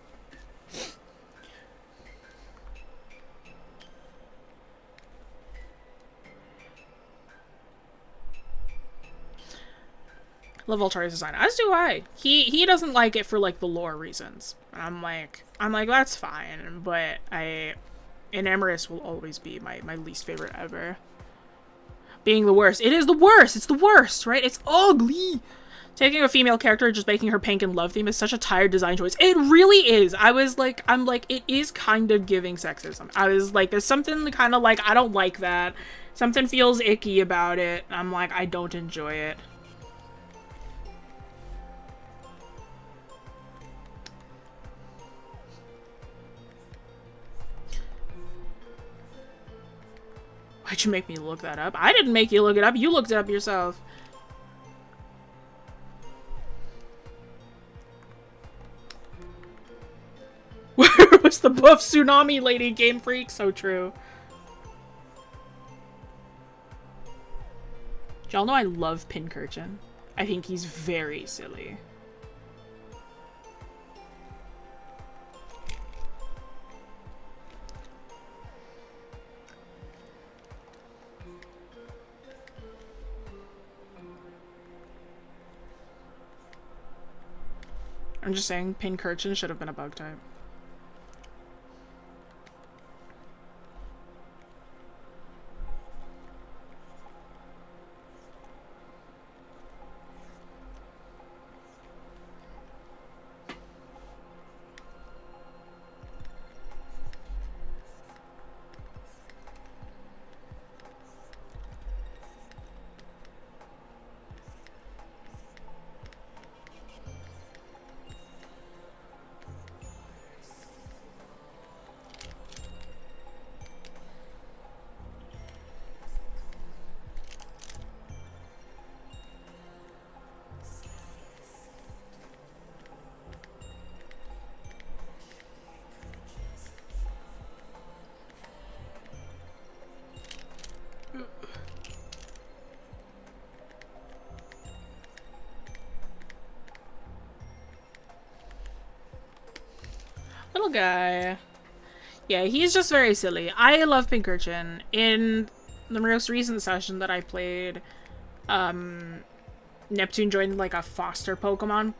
Love Altaria's design, as do I. He doesn't like it for like the lore reasons. I'm like that's fine, but Enamorus will always be my least favorite ever. Being the worst. It is the worst. It's the worst, right? It's ugly. Taking a female character and just making her pink and love theme is such a tired design choice. It really is. I'm like, it is kind of giving sexism. I was like, there's something kind of like, I don't like that. Something feels icky about it. I'm like, I don't enjoy it. Why'd you make me look that up? I didn't make you look it up. You looked it up yourself. Where was the buff tsunami lady, Game Freak? So true. Y'all know I love Pincurchin. I think he's very silly. I'm just saying, Pincurchin should have been a bug type. Little guy. Yeah, he's just very silly. I love Pincurchin. In the most recent session that I played, Neptune joined like a foster Pokemon,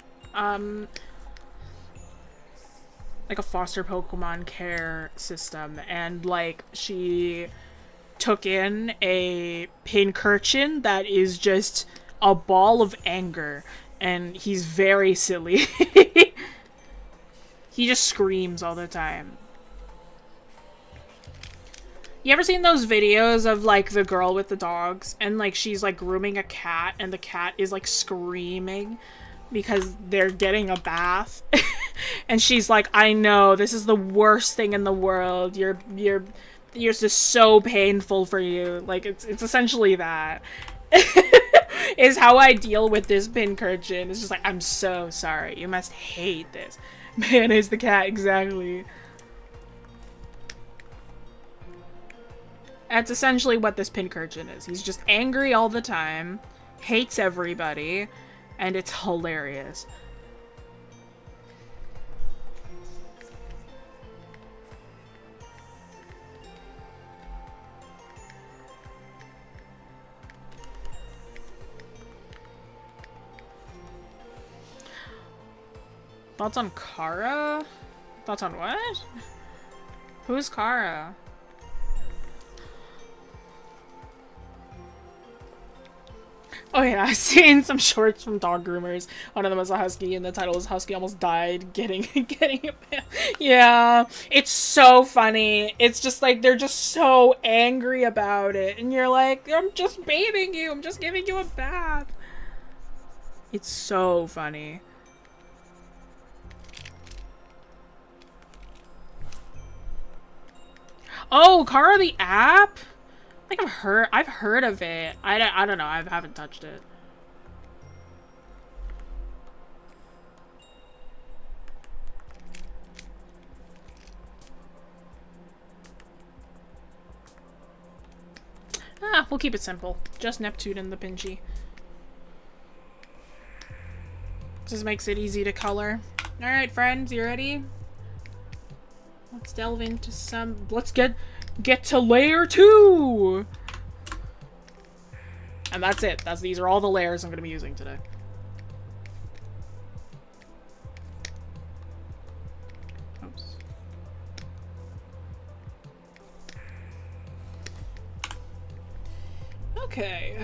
care system, and like she took in a Pincurchin that is just a ball of anger, and he's very silly. He just screams all the time. You ever seen those videos of like the girl with the dogs and like she's like grooming a cat and the cat is like screaming because they're getting a bath? And she's like, I know, this is the worst thing in the world. You're just so painful for you. Like it's essentially that. Is how I deal with this Pincurchin. It's just like, I'm so sorry. You must hate this. Man is the cat, exactly. That's essentially what this Pincurchin is. He's just angry all the time, hates everybody, and it's hilarious. Thoughts on Kara? Thoughts on what? Who's Kara? Oh yeah, I've seen some shorts from dog groomers. One of them was a husky, and the title was "Husky Almost Died Getting it." Yeah, it's so funny. It's just like they're just so angry about it, and you're like, I'm just bathing you. I'm just giving you a bath. It's so funny. Oh, Kara the app? I think I've heard of it. I don't know. I haven't touched it. Ah, we'll keep it simple. Just Neptune and the Pinchy. Just makes it easy to color. Alright, friends, you ready? Let's delve into some... Let's get to layer 2! And that's it. These are all the layers I'm going to be using today. Oops. Okay.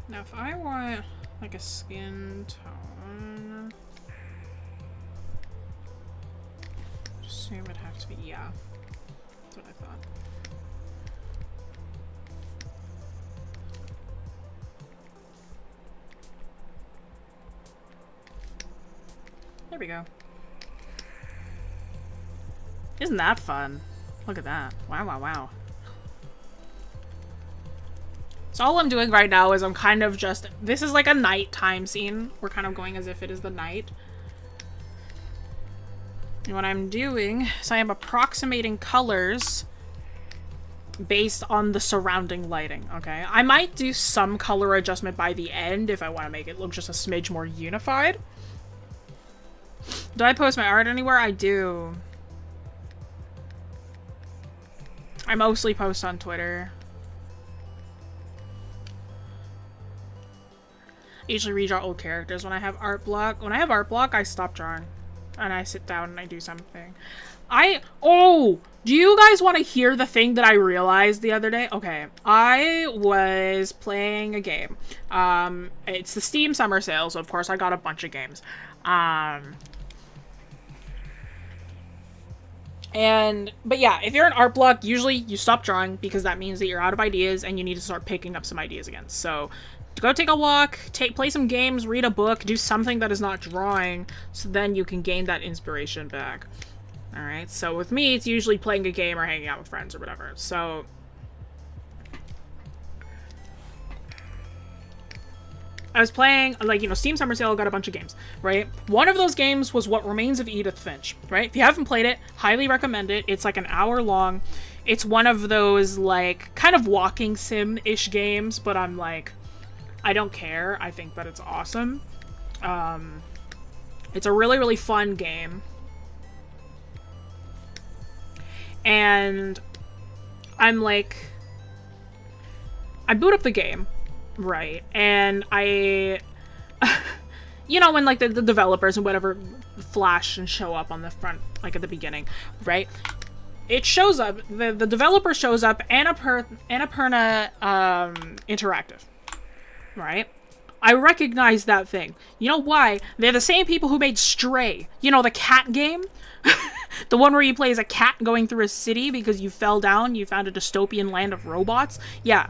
Now if I want like a skin tone... Assume it'd have to be, yeah. That's what I thought. There we go. Isn't that fun? Look at that. Wow, wow, wow. So all I'm doing right now is I'm kind of just... This is like a nighttime scene. We're kind of going as if it is the night. And what I'm doing is I am approximating colors based on the surrounding lighting, okay? I might do some color adjustment by the end if I want to make it look just a smidge more unified. Do I post my art anywhere? I do. I mostly post on Twitter. usually redraw old characters when I have art block. When I have art block, I stop drawing. And I sit down and I do something. Do you guys want to hear the thing that I realized the other day? Okay, I was playing a game. It's the Steam summer sale, so of course I got a bunch of games. But yeah, if you're an art block, usually you stop drawing because that means that you're out of ideas and you need to start picking up some ideas again. So go take a walk, play some games, read a book, do something that is not drawing, so then you can gain that inspiration back. Alright, so with me, it's usually playing a game or hanging out with friends or whatever. So I was playing, like, Steam Summer Sale got a bunch of games, right? One of those games was What Remains of Edith Finch, right? If you haven't played it, highly recommend it. It's like an hour long. It's one of those, like, kind of walking sim-ish games, but I'm like, I don't care. I think that it's awesome. It's a really, really fun game. And I'm like, I boot up the game, right? And I, when like the developers and whatever flash and show up on the front, like at the beginning, right? It shows up, the developer shows up, Annapurna Interactive, right? I recognize that thing. You know why? They're the same people who made Stray. The cat game? The one where you play as a cat going through a city because you fell down, you found a dystopian land of robots. Yeah.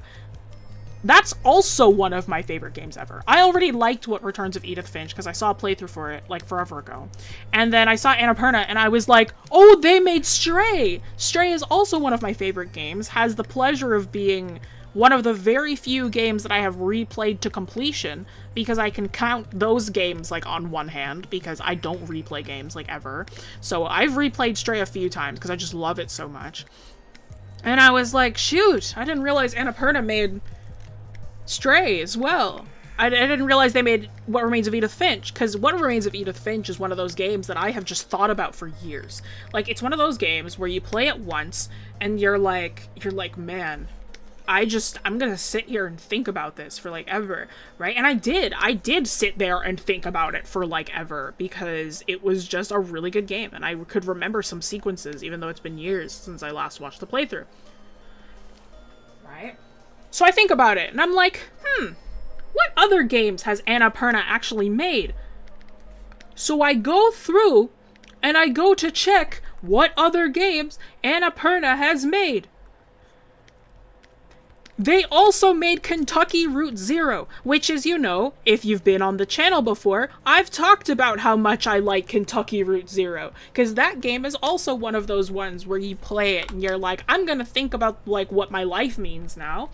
That's also one of my favorite games ever. I already liked What Returns of Edith Finch because I saw a playthrough for it, like, forever ago. And then I saw Annapurna and I was like, oh, they made Stray! Stray is also one of my favorite games, has the pleasure of being one of the very few games that I have replayed to completion, because I can count those games, like, on one hand, because I don't replay games, like, ever. So I've replayed Stray a few times, because I just love it so much. And I was like, shoot, I didn't realize Annapurna made Stray as well. I didn't realize they made What Remains of Edith Finch, because What Remains of Edith Finch is one of those games that I have just thought about for years. Like, it's one of those games where you play it once, and you're like, man, I'm gonna sit here and think about this for, like, ever, right? And I did sit there and think about it for, like, ever, because it was just a really good game, and I could remember some sequences, even though it's been years since I last watched the playthrough. Right? So I think about it, and I'm like, what other games has Annapurna actually made? So I go through, and I go to check what other games Annapurna has made. They also made Kentucky Route Zero, which is, if you've been on the channel before, I've talked about how much I like Kentucky Route Zero, because that game is also one of those ones where you play it and you're like, I'm gonna think about, like, what my life means now.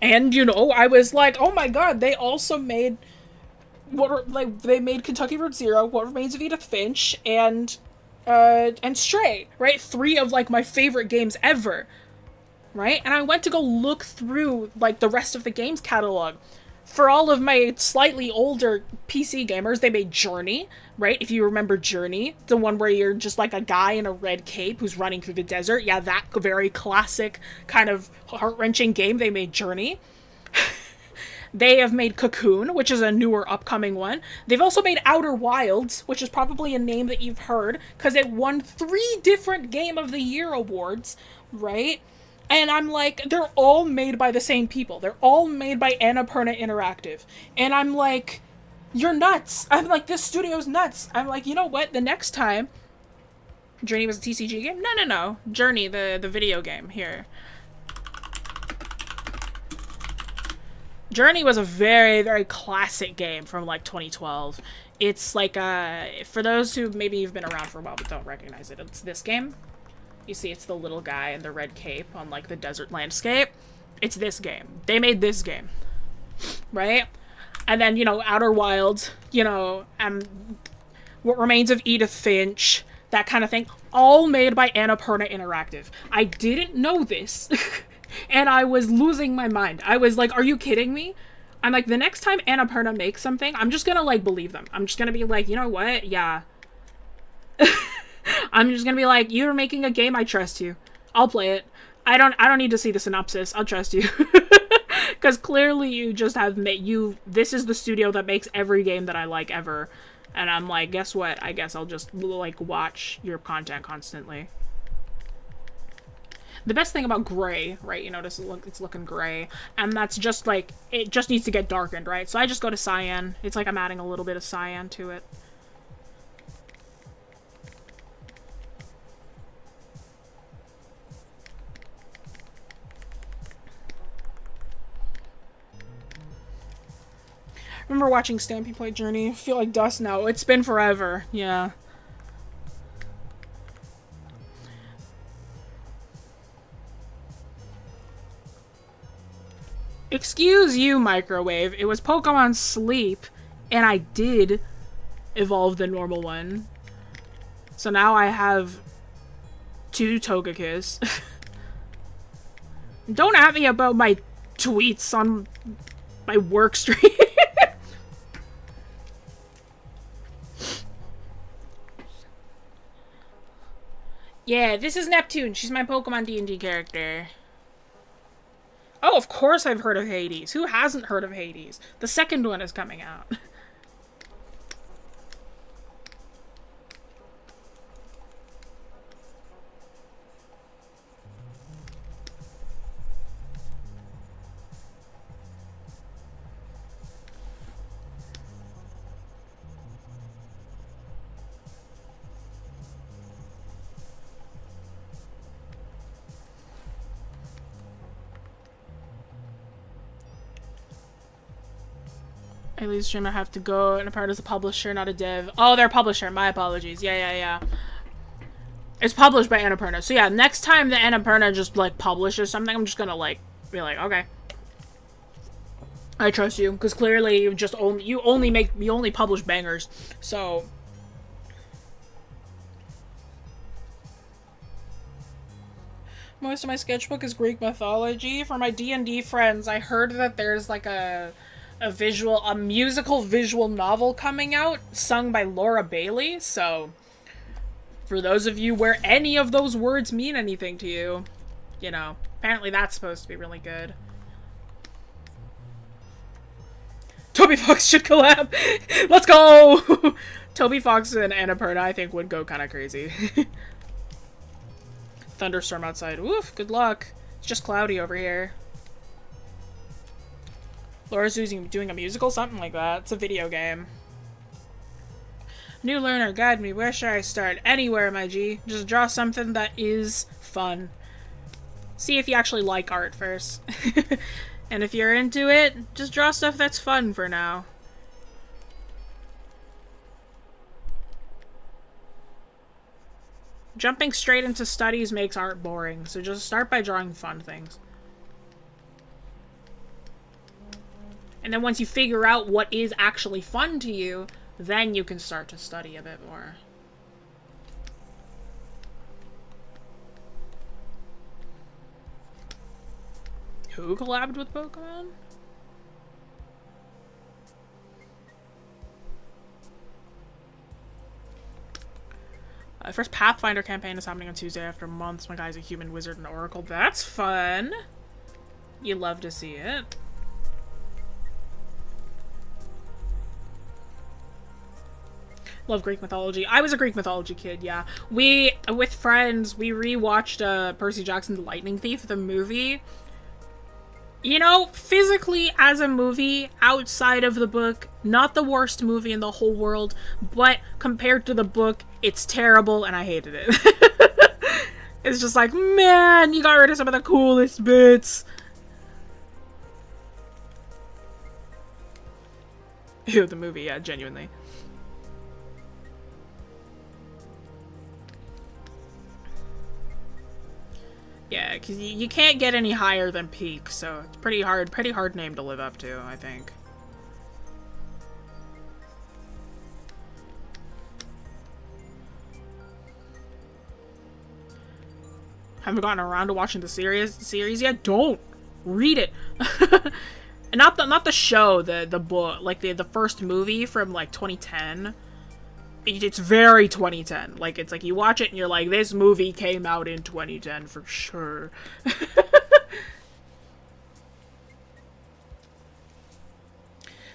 And, I was like, oh my god, they also made, they made Kentucky Route Zero, What Remains of Edith Finch, and Stray, right? 3 of, like, my favorite games ever. Right? And I went to go look through, like, the rest of the games catalog. For all of my slightly older PC gamers, they made Journey, right? If you remember Journey, the one where you're just, like, a guy in a red cape who's running through the desert. Yeah, that very classic kind of heart-wrenching game, they made Journey. They have made Cocoon, which is a newer upcoming one. They've also made Outer Wilds, which is probably a name that you've heard, because it won 3 different Game of the Year awards, right? And I'm like, they're all made by the same people. They're all made by Annapurna Interactive. And I'm like, you're nuts. I'm like, this studio's nuts. I'm like, you know what? The next time... Journey was a TCG game? No. Journey, the video game. Here. Journey was a very, very classic game from, like, 2012. It's like, for those who maybe you've been around for a while but don't recognize it, it's this game. You see, it's the little guy in the red cape on, like, the desert landscape. It's this game. They made this game. Right? And then, Outer Wilds, What Remains of Edith Finch, that kind of thing. All made by Annapurna Interactive. I didn't know this. And I was losing my mind. I was like, are you kidding me? I'm like, the next time Annapurna makes something, I'm just gonna, like, believe them. I'm just gonna be like, you know what? Yeah. I'm just gonna be like, you're making a game, I trust you. I'll play it. I don't need to see the synopsis. I'll trust you. Because clearly you just have this is the studio that makes every game that I like ever. And I'm like, guess what? I guess I'll just, like, watch your content constantly. The best thing about gray, right, you notice it's looking gray, and that's just, like, it just needs to get darkened, right? So I just go to cyan. It's like I'm adding a little bit of cyan to it. Remember watching Stampy play Journey? I feel like dust now. It's been forever. Yeah. Excuse you, Microwave. It was Pokemon Sleep, and I did evolve the normal one. So now I have 2 Togekiss. Don't at me about my tweets on my work stream. Yeah, this is Neptune. She's my Pokemon D&D character. Oh, of course I've heard of Hades. Who hasn't heard of Hades? The second one is coming out. At least you're gonna have to go and a part as a publisher, not a dev. Oh, they're a publisher. My apologies. Yeah. It's published by Annapurna. So yeah, next time the Annapurna just, like, publishes something, I'm just gonna, like, be like, okay. I trust you, because clearly you only publish bangers. So most of my sketchbook is Greek mythology. For my D&D friends, I heard that there's, like, a musical visual novel coming out, sung by Laura Bailey, so for those of you where any of those words mean anything to you, you know, apparently that's supposed to be really good. Toby Fox should collab! Let's go! Toby Fox and Annapurna, I think, would go kind of crazy. Thunderstorm outside. Oof, good luck. It's just cloudy over here. Laura's doing a musical? Something like that. It's a video game. New learner, guide me. Where should I start? Anywhere, my G. Just draw something that is fun. See if you actually like art first. And if you're into it, just draw stuff that's fun for now. Jumping straight into studies makes art boring, so just start by drawing fun things. And then once you figure out what is actually fun to you, then you can start to study a bit more. Who collabed with Pokemon? First Pathfinder campaign is happening on Tuesday after months. My guy's a human wizard and oracle. That's fun! You love to see it. Love Greek mythology. I was a Greek mythology kid, yeah. With friends, we rewatched Percy Jackson's Lightning Thief, the movie. You know, physically as a movie, outside of the book, not the worst movie in the whole world, but compared to the book, it's terrible and I hated it. It's just like, man, you got rid of some of the coolest bits. Ew, the movie, yeah, genuinely. Yeah, because you can't get any higher than peak, so it's pretty hard name to live up to, I think. Haven't gotten around to watching the series yet? Don't! Read it! And not the show, the book, like the first movie from like 2010. It's very 2010. Like, it's like you watch it and you're like, this movie came out in 2010 for sure.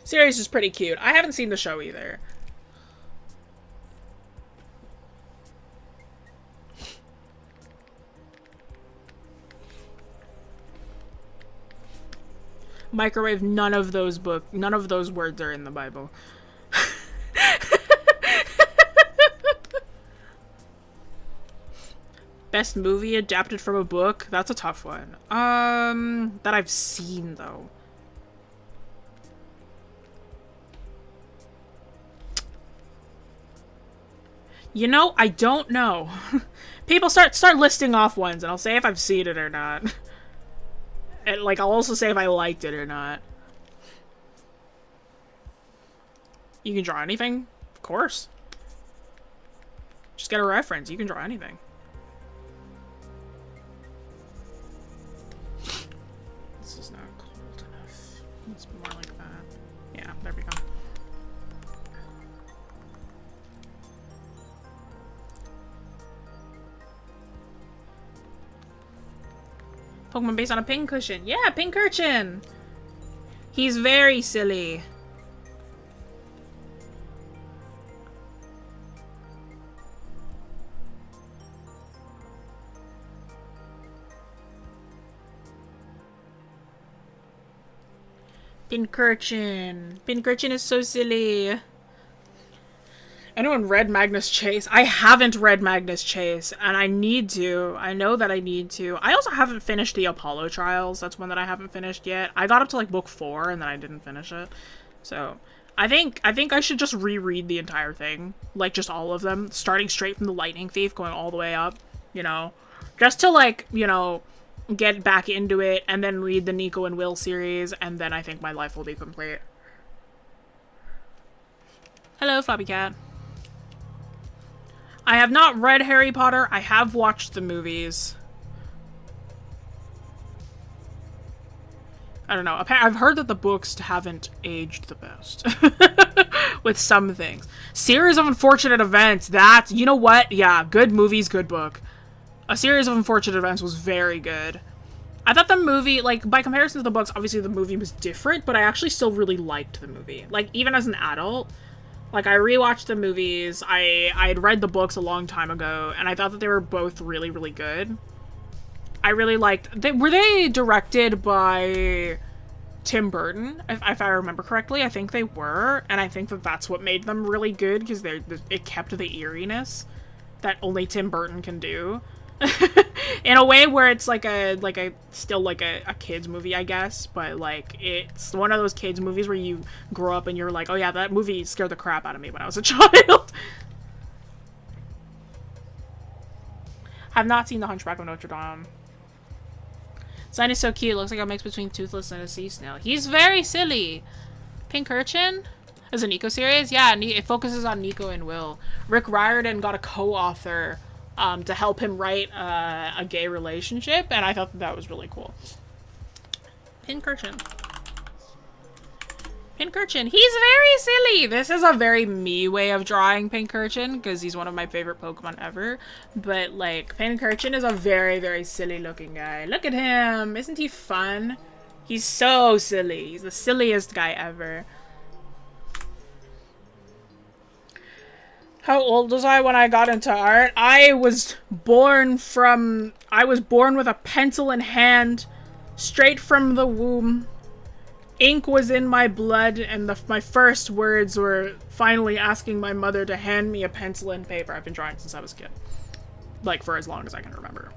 Series is pretty cute. I haven't seen the show either. Microwave, none of those words are in the Bible. Best movie adapted from a book? That's a tough one. That I've seen, though. You know, I don't know. People start listing off ones, and I'll say if I've seen it or not. And, like, I'll also say if I liked it or not. You can draw anything? Of course. Just get a reference. You can draw anything. This is not cold enough. It's more like that. Yeah, there we go. Pokemon based on a pincushion. Yeah, Pincurchin! He's very silly. Pincurchin. Pincurchin is so silly. Anyone read Magnus Chase? I haven't read Magnus Chase, and I need to. I know that I need to. I also haven't finished the Apollo Trials. That's one that I haven't finished yet. I got up to like book 4, and then I didn't finish it. So, I think I should just reread the entire thing. Like, just all of them. Starting straight from the Lightning Thief, going all the way up. You know? Just to, like, you know, get back into it, and then read the Nico and Will series, and then I think my life will be complete. Hello, Floppy Cat. I have not read Harry Potter. I have watched the movies. I don't know. I've heard that the books haven't aged the best. With some things. Series of Unfortunate Events. That's, you know what? Yeah, good movies, good book. A Series of Unfortunate Events was very good. I thought the movie, like, by comparison to the books, obviously the movie was different, but I actually still really liked the movie. Like, even as an adult, like, I rewatched the movies, I had read the books a long time ago, and I thought that they were both really, really good. I really liked... Were they directed by Tim Burton, if I remember correctly? I think they were, and I think that that's what made them really good, because it kept the eeriness that only Tim Burton can do. In a way where it's still like a kid's movie, I guess, but like it's one of those kids movies where you grow up and you're like, oh yeah, that movie scared the crap out of me when I was a child. Have not seen The Hunchback of Notre Dame. Sign is so cute. Looks like a mix between Toothless and a sea snail. He's very silly. Pincurchin is a Nico series. Yeah, it focuses on Nico and Will. Rick Riordan got a co-author to help him write a gay relationship, and I thought that was really cool. Pincurchin. Pincurchin. He's very silly! This is a very me way of drawing Pincurchin, because he's one of my favorite Pokemon ever. But, like, Pincurchin is a very, very silly looking guy. Look at him! Isn't he fun? He's so silly. He's the silliest guy ever. How old was I when I got into art? I was born with a pencil in hand, straight from the womb. Ink was in my blood, and my first words were finally asking my mother to hand me a pencil and paper. I've been drawing since I was a kid. Like, for as long as I can remember.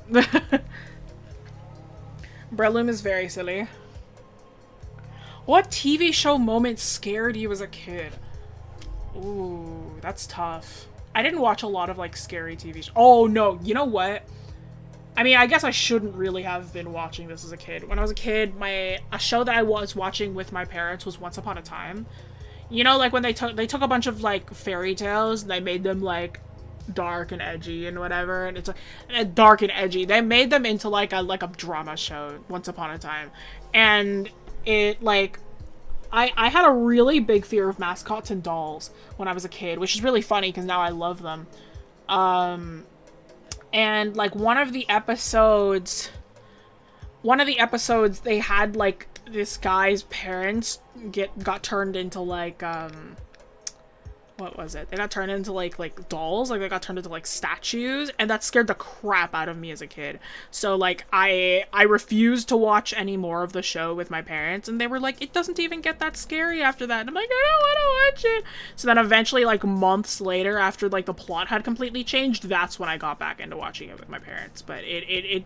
Breloom is very silly. What TV show moment scared you as a kid? Ooh, that's tough. I didn't watch a lot of, like, scary TV shows. Oh, no. You know what? I mean, I guess I shouldn't really have been watching this as a kid. When I was a kid, a show that I was watching with my parents was Once Upon a Time. You know, like, when they took a bunch of, like, fairy tales, and they made them, like, dark and edgy and whatever, and it's, like, dark and edgy. They made them into, like a drama show, Once Upon a Time. And it, like... I had a really big fear of mascots and dolls when I was a kid, which is really funny because now I love them. And like one of the episodes they had like this guy's parents got turned into like what was it? They got turned into like dolls, like they got turned into like statues, and that scared the crap out of me as a kid. So like I refused to watch any more of the show with my parents, and they were like, it doesn't even get that scary after that. And I'm like, I don't want to watch it. So then eventually, like months later, after like the plot had completely changed, that's when I got back into watching it with my parents. But it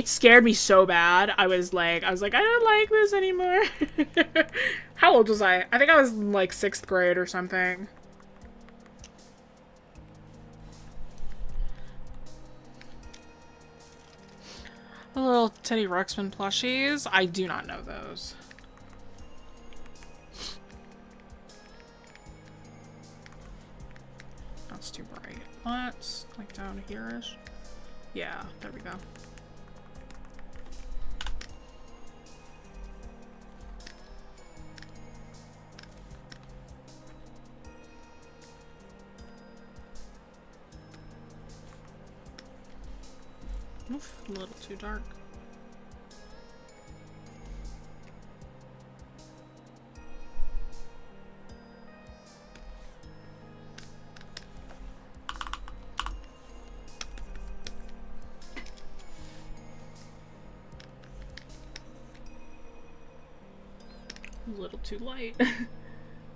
scared me so bad. I was like, I don't like this anymore. How old was I? I think I was in like 6th grade or something. The little Teddy Ruxpin plushies. I do not know those. That's too bright. Let's click down here-ish. Yeah, there we go. Oof, a little too dark. A little too light.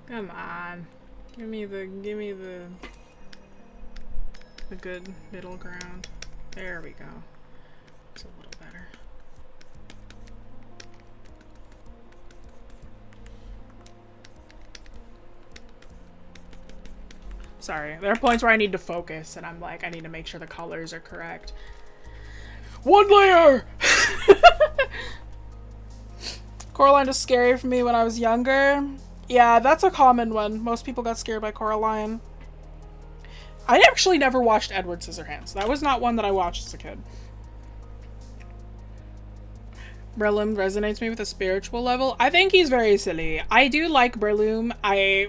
Come on. Give me the good middle ground. There we go. It's a little better. Sorry, there are points where I need to focus and I'm like, I need to make sure the colors are correct. One layer! Coraline is scary for me when I was younger. Yeah, that's a common one. Most people got scared by Coraline. I actually never watched Edward Scissorhands. That was not one that I watched as a kid. Breloom resonates me with a spiritual level. I think he's very silly. I do like Breloom. I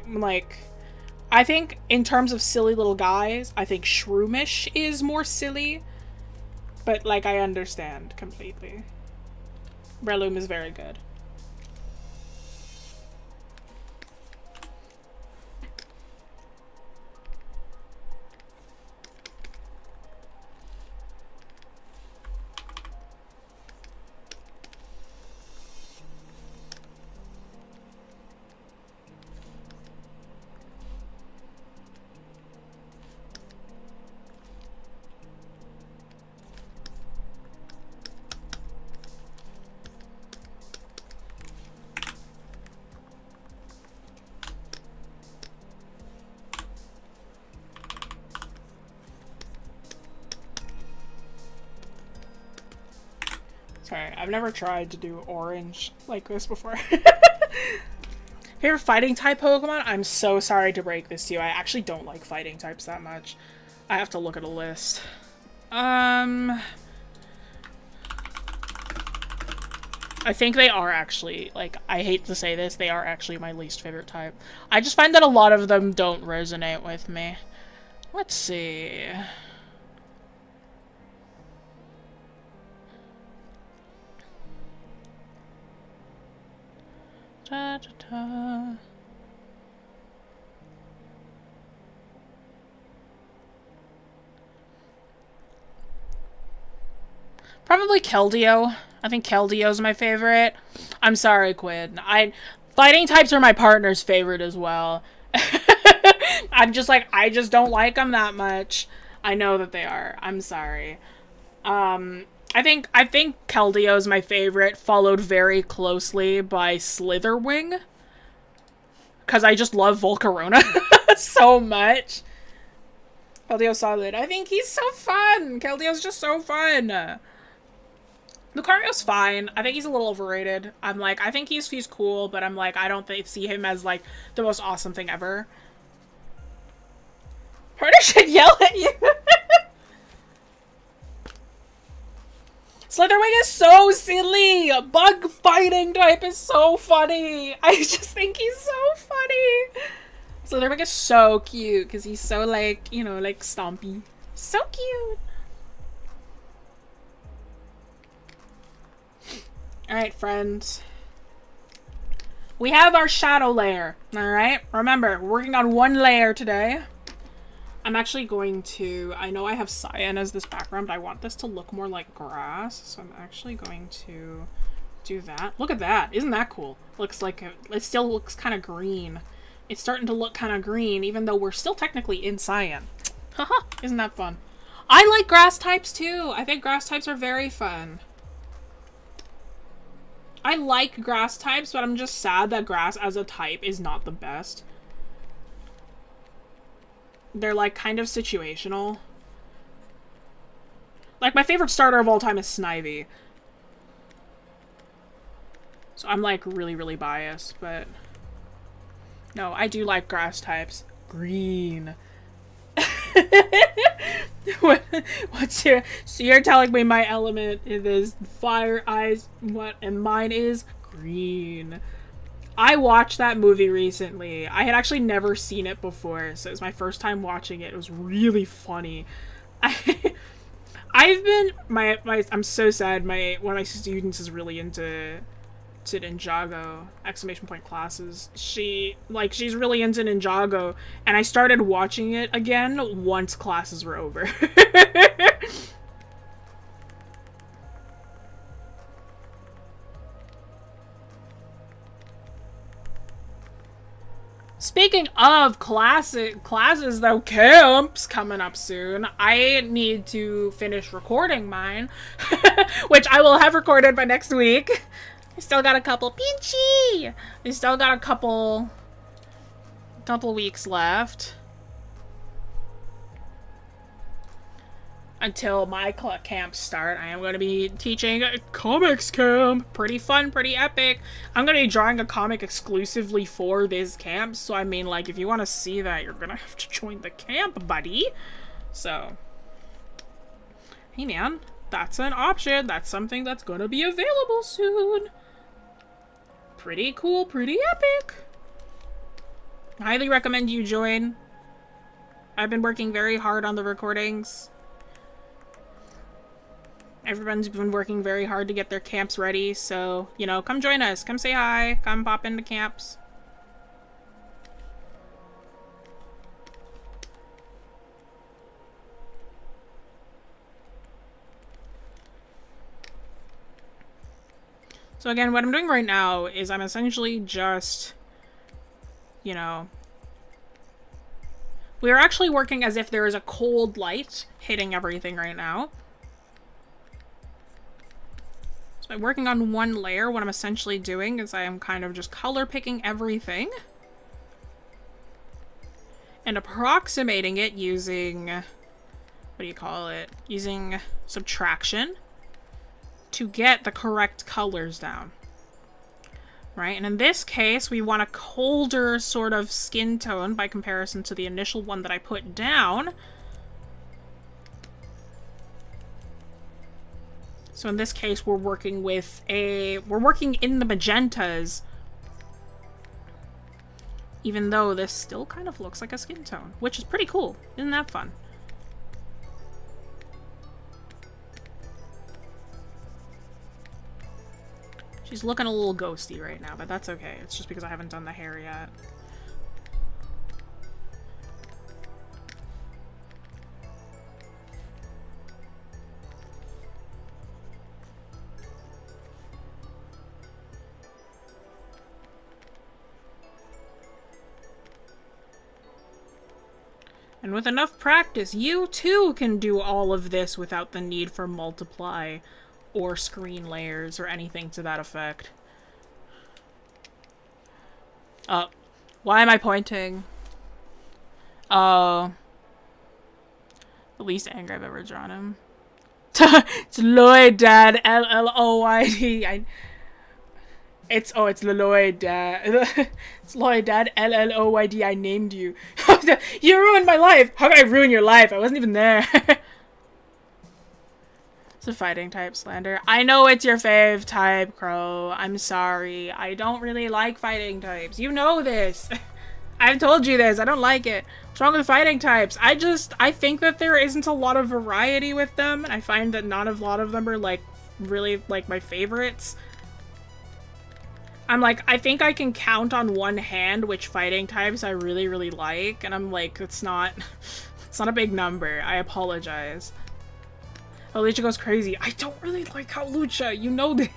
think in terms of silly little guys, I think Shroomish is more silly. But, like, I understand completely. Breloom is very good. Sorry, I've never tried to do orange like this before. Favorite fighting type Pokemon? I'm so sorry to break this to you. I actually don't like fighting types that much. I have to look at a list. I think they are actually, like, I hate to say this, they are actually my least favorite type. I just find that a lot of them don't resonate with me. Let's see. Da, da, da. Probably Keldeo. I think Keldeo's my favorite. I'm sorry, Quinn. Fighting types are my partner's favorite as well. I'm just like, I just don't like them that much. I know that they are. I'm sorry. I think Keldeo's my favorite, followed very closely by Slitherwing. Because I just love Volcarona so much. Keldeo's solid. I think he's so fun. Keldeo's just so fun. Lucario's fine. I think he's a little overrated. I'm like, I think he's cool, but I'm like, I don't see him as like the most awesome thing ever. Partner should yell at you. Slitherwing is so silly! Bug fighting type is so funny! I just think he's so funny! Slitherwing is so cute, because he's so, like, you know, like, stompy. So cute! Alright, friends. We have our shadow layer, alright? Remember, we're working on one layer today. I'm actually going to, I know I have cyan as this background, but I want this to look more like grass, so I'm actually going to do that. Look at that. Isn't that cool? Looks like, it still looks kind of green. It's starting to look kind of green, even though we're still technically in cyan. Haha, isn't that fun? I like grass types too. I think grass types are very fun. I like grass types, but I'm just sad that grass as a type is not the best. They're like kind of situational. Like my favorite starter of all time is Snivy. So I'm like really, really biased, but no, I do like grass types. Green. What's your, so you're telling me my element is fire, eyes, what, and mine is green. I watched that movie recently. I had actually never seen it before, so it was my first time watching it. It was really funny. I've been, I'm so sad, one of my students is really into Ninjago, exclamation point classes. She's really into Ninjago, and I started watching it again once classes were over. Speaking of classes though, camp's coming up soon. I need to finish recording mine, which I will have recorded by next week. I still got a couple Pinchy! I still got a couple weeks left until my camps start. I am going to be teaching a comics camp. Pretty fun, pretty epic. I'm going to be drawing a comic exclusively for this camp, so I mean, like, if you want to see that, you're going to have to join the camp, buddy. So, hey man, that's an option. That's something that's going to be available soon. Pretty cool, pretty epic. Highly recommend you join. I've been working very hard on the recordings. Everyone's been working very hard to get their camps ready, so, you know, come join us. Come say hi. Come pop into camps. So again, what I'm doing right now is I'm essentially just, you know, we are actually working as if there is a cold light hitting everything right now. So by working on one layer, what I'm essentially doing is I am kind of just color picking everything and approximating it using, what do you call it? Using subtraction to get the correct colors down, right? And in this case, we want a colder sort of skin tone by comparison to the initial one that I put down. So in this case, we're working in the magentas, even though this still kind of looks like a skin tone, which is pretty cool. Isn't that fun? She's looking a little ghosty right now, but that's okay. It's just because I haven't done the hair yet. And with enough practice, you too can do all of this without the need for multiply or screen layers or anything to that effect. Why am I pointing? Oh. The least anger I've ever drawn him. It's Lloyd, Dad. L-L-O-Y-D. It's Lloyd, Dad. It's Lloyd, Dad. L-L-O-Y-D. I named you. You ruined my life. How could I ruin your life? I wasn't even there. It's a fighting type slander. I know it's your fave type, Crow. I'm sorry. I don't really like fighting types. You know this. I've told you this. I don't like it. What's wrong with fighting types? I think that there isn't a lot of variety with them. And I find that not a lot of them are, like, really, like, my favorites. I'm like, I think I can count on one hand which fighting types I really, really like, and I'm like, it's not a big number. I apologize. Oh, Lucha goes crazy. I don't really like how Lucha, you know this.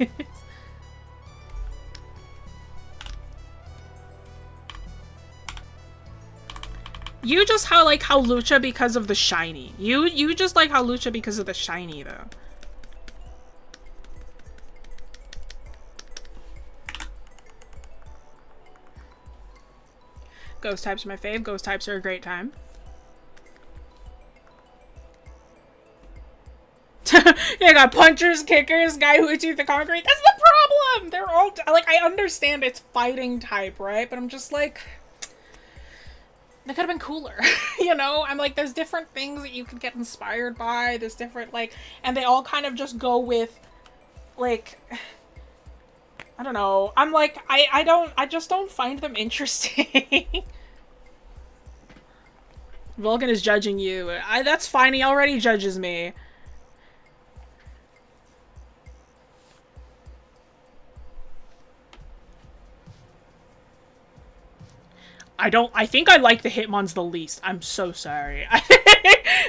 You just like how Lucha because of the shiny. You just like how Lucha because of the shiny, though. Ghost types are my fave. Ghost types are a great time. You got punchers, kickers, guy who hits you with the concrete. That's the problem! They're all, like, I understand it's fighting type, right? But I'm just like, they could have been cooler, you know? I'm like, there's different things that you could get inspired by. There's different, like, and they all kind of just go with, like, I don't know. I'm like, I just don't find them interesting. Vulcan is judging you. That's fine, he already judges me. I think I like the Hitmons the least. I'm so sorry.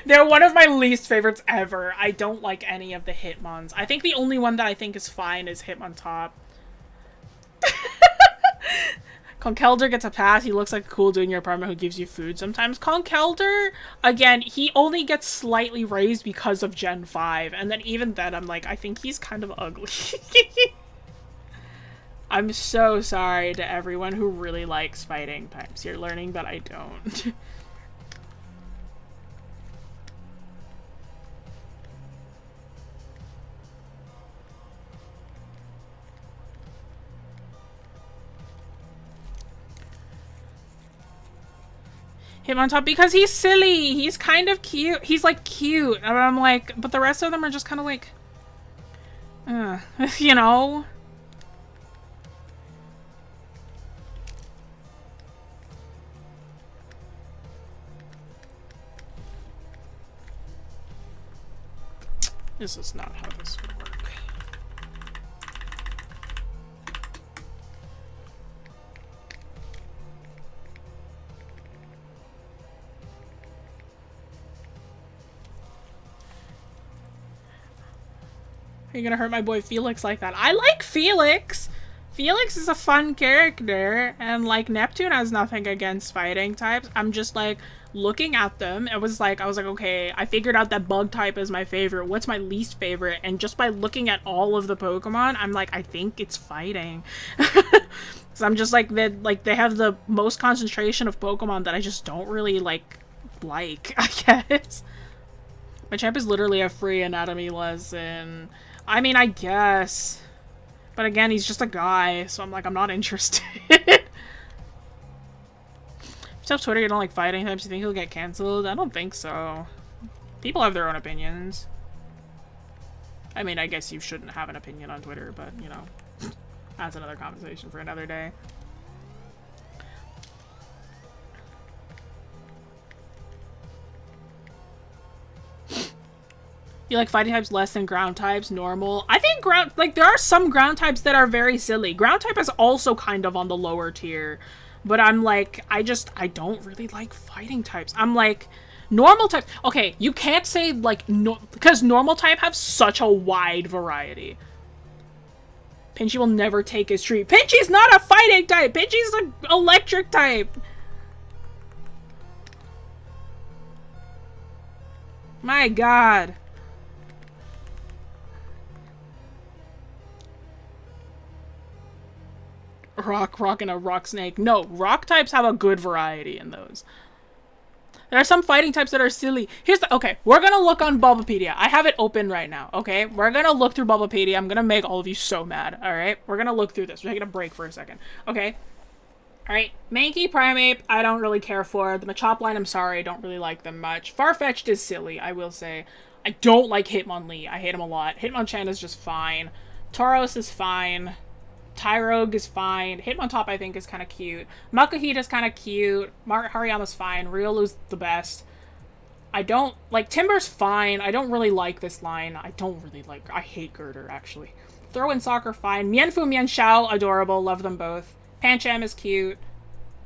They're one of my least favorites ever. I don't like any of the Hitmons. I think the only one that I think is fine is Hitmontop. Conkeldurr gets a pass. He looks like a cool dude in your apartment who gives you food sometimes. Conkeldurr, again, he only gets slightly raised because of Gen 5. And then even then, I'm like, I think he's kind of ugly. I'm so sorry to everyone who really likes fighting types. You're learning that I don't. Hitmontop because he's silly. He's kind of cute. He's like cute. And I'm like, but the rest of them are just kind of like, you know? This is not how this would work. Are you gonna hurt my boy Felix like that? I like Felix! Felix is a fun character, and like Neptune has nothing against fighting types. I'm just like looking at them. I was like, okay, I figured out that bug type is my favorite. What's my least favorite? And just by looking at all of the Pokemon, I'm like, I think it's fighting. So I'm just like, they have the most concentration of Pokemon that I just don't really like, I guess. My champ is literally a free anatomy lesson. I mean, I guess. But again, he's just a guy, so I'm like, I'm not interested. Tell Twitter you don't like fighting types, you think he'll get cancelled? I don't think so. People have their own opinions. I mean, I guess you shouldn't have an opinion on Twitter, but, you know, that's another conversation for another day. You like fighting types less than ground types? Normal. I think ground, like, there are some ground types that are very silly. Ground type is also kind of on the lower tier. But I'm like, I don't really like fighting types. I'm like, normal type. Okay, you can't say, like, no, because normal type have such a wide variety. Pinchy will never take his treat. Pinchy's not a fighting type! Pinchy's an electric type! My god. Rock and a rock snake. No, rock types have a good variety in those. There are some fighting types that are silly. Okay, we're gonna look on Bulbapedia. I have it open right now, okay? We're gonna look through Bulbapedia. I'm gonna make all of you so mad, alright? We're gonna look through this. We're taking a break for a second, okay? Alright, Mankey, Primeape, I don't really care for. The Machop line, I'm sorry, I don't really like them much. Farfetch'd is silly, I will say. I don't like Hitmonlee. I hate him a lot. Hitmonchan is just fine. Tauros is fine. Tyrogue is fine. Hitmontop, I think, is kind of cute. Makuhita is kind of cute. Hariyama's fine. Riolu's the best. I don't... Like, Timber's fine. I don't really like this line. I hate Girder, actually. Throw in Soccer, fine. Mienfu, Mienshao, adorable. Love them both. Pancham is cute.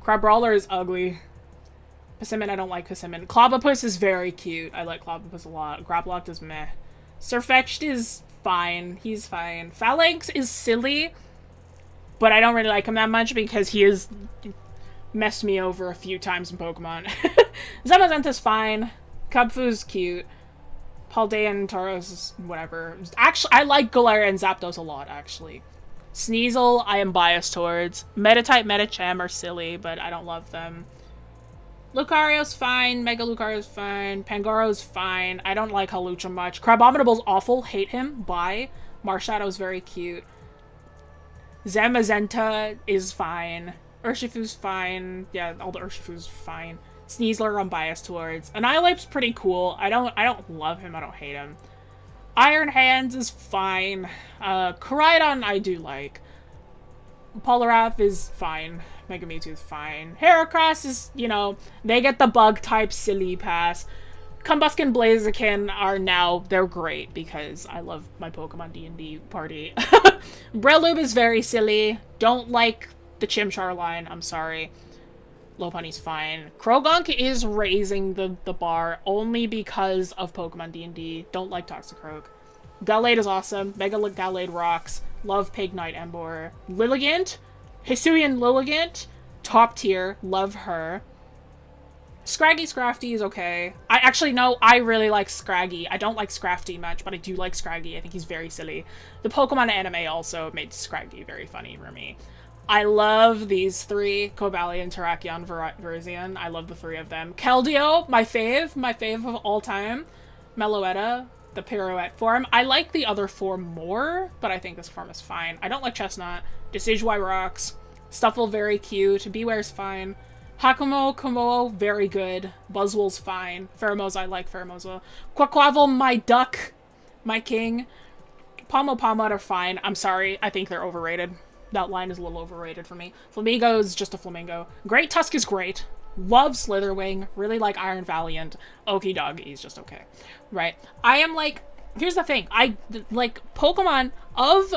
Crabrawler is ugly. Persimmon, I don't like Persimmon. Clobopus is very cute. I like Clobopus a lot. Graplocked is meh. Surfetched is fine. He's fine. Phalanx is silly, but I don't really like him that much because he has messed me over a few times in Pokemon. Zamazenta's fine. Cubfu's cute. Paldean, Tauros is whatever. Actually, I like Galarian and Zapdos a lot, actually. Sneasel, I am biased towards. Metatype, Metacham are silly, but I don't love them. Lucario's fine. Mega Lucario's fine. Pangaro's fine. I don't like Hawlucha much. Crabominable's awful. Hate him. Bye. Marshadow's very cute. Zamazenta is fine. Urshifu's fine. Yeah, all the Urshifu's fine. Sneasler I'm biased towards. Annihilape's pretty cool. I don't love him. I don't hate him. Iron Hands is fine. Koraidon I do like. Poliwrath is fine. Mega Mewtwo is fine. Heracross is, you know, they get the bug type silly pass. Combuskin, Blaziken are now, they're great because I love my Pokemon D&D party. Breloom is very silly. Don't like the Chimchar line. I'm sorry. Lopunny's fine. Krogunk is raising the bar only because of Pokemon D&D. Don't like Toxicroak. Gallade is awesome. Mega Gallade rocks. Love Pignite Emboar. Lilligant. Hisuian Lilligant. Top tier. Love her. Scraggy Scrafty is okay. I really like Scraggy. I don't like Scrafty much, but I do like Scraggy. I think he's very silly. The Pokemon anime also made Scraggy very funny for me. I love these three. Cobalion, Terrakion, Virizion. I love the three of them. Keldeo, my fave of all time. Meloetta, the pirouette form. I like the other form more, but I think this form is fine. I don't like Chestnut. Decidueye rocks. Stuffle, very cute. Beware's fine. Hakumo, Komodo, very good. Buzzwole's fine. Pheromosa, I like Pheromosa. Quaquaval, my duck. My king. Pomopomot are fine. I'm sorry, I think they're overrated. That line is a little overrated for me. Flamingo is just a Flamingo. Great Tusk is great. Love Slitherwing. Really like Iron Valiant. Okie Doggy is just okay. Right. I am like... Here's the thing. I like Pokemon of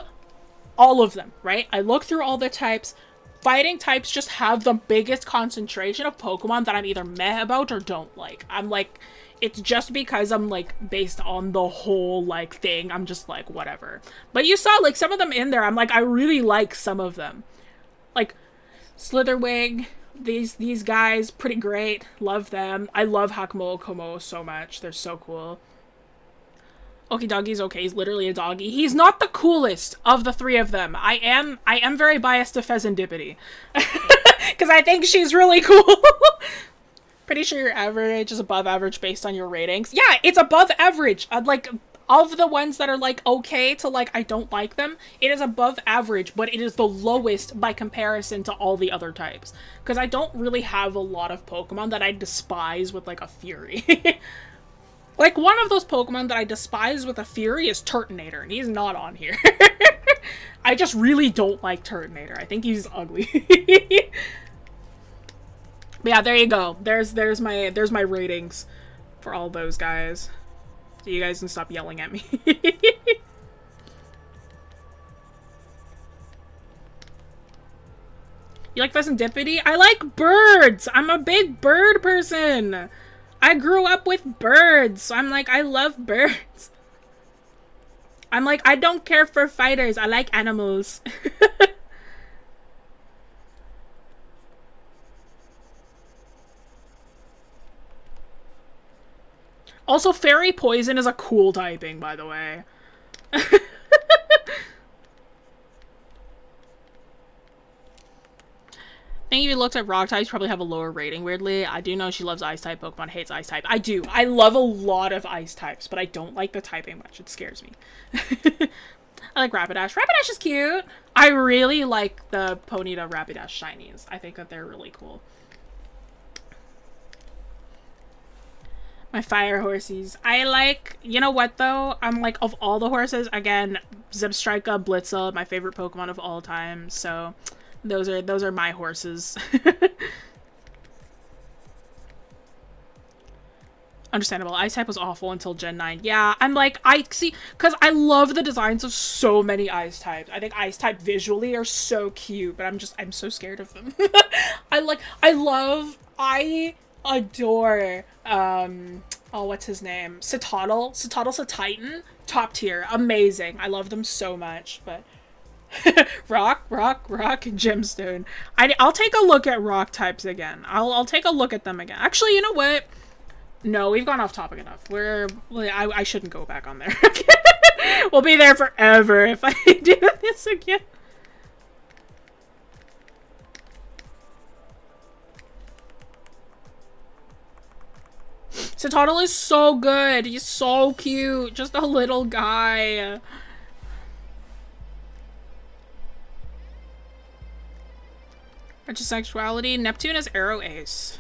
all of them, right? I look through all the types. Fighting types just have the biggest concentration of Pokemon that I'm either meh about or don't like. I'm like... It's just because I'm, like, based on the whole, like, thing. I'm just like, whatever. But you saw, like, some of them in there. I'm like, I really like some of them. Like, Slitherwing, these guys, pretty great. Love them. I love Hakumo Komo so much. They're so cool. Okie Doggy's okay. He's literally a doggy. He's not the coolest of the three of them. I am very biased to Pheasantipity. Because I think she's really cool. Pretty sure your average is above average based on your ratings. Yeah, it's above average. Like, of the ones that are, like, okay to, like, I don't like them, it is above average, but it is the lowest by comparison to all the other types. Because I don't really have a lot of Pokemon that I despise with, like, a Fury. Like, one of those Pokemon that I despise with a Fury is Turtonator, and he's not on here. I just really don't like Turtonator. I think he's ugly. But yeah, there you go. There's my ratings for all those guys. So you guys can stop yelling at me. You like Pheasantipity? I like birds! I'm a big bird person! I grew up with birds, so I'm like, I love birds. I'm like, I don't care for fighters, I like animals. Also, Fairy Poison is a cool typing, by the way. I think if you looked at rock types, probably have a lower rating, weirdly. I do know she loves ice type. Pokemon hates ice type. I do. I love a lot of ice types, but I don't like the typing much. It scares me. I like Rapidash. Rapidash is cute. I really like the Ponyta Rapidash shinies. I think that they're really cool. My fire horses. I like, you know what though? I'm like, of all the horses, again, Zebstrika, Blitzel, my favorite Pokemon of all time. So those are my horses. Understandable. Ice type was awful until Gen 9. Yeah, I'm like, I see, because I love the designs of so many ice types. I think ice type visually are so cute, but I'm so scared of them. I adore, oh, what's his name? Citadel. Citadel's a Titan. Top tier. Amazing. I love them so much, but rock, gemstone. I'll take a look at rock types again. I'll take a look at them again. Actually, you know what? No, we've gone off topic enough. I shouldn't go back on there. We'll be there forever if I do this again. Citadel is so good. He's so cute. Just a little guy. Retrosexuality. Neptune is Arrow Ace.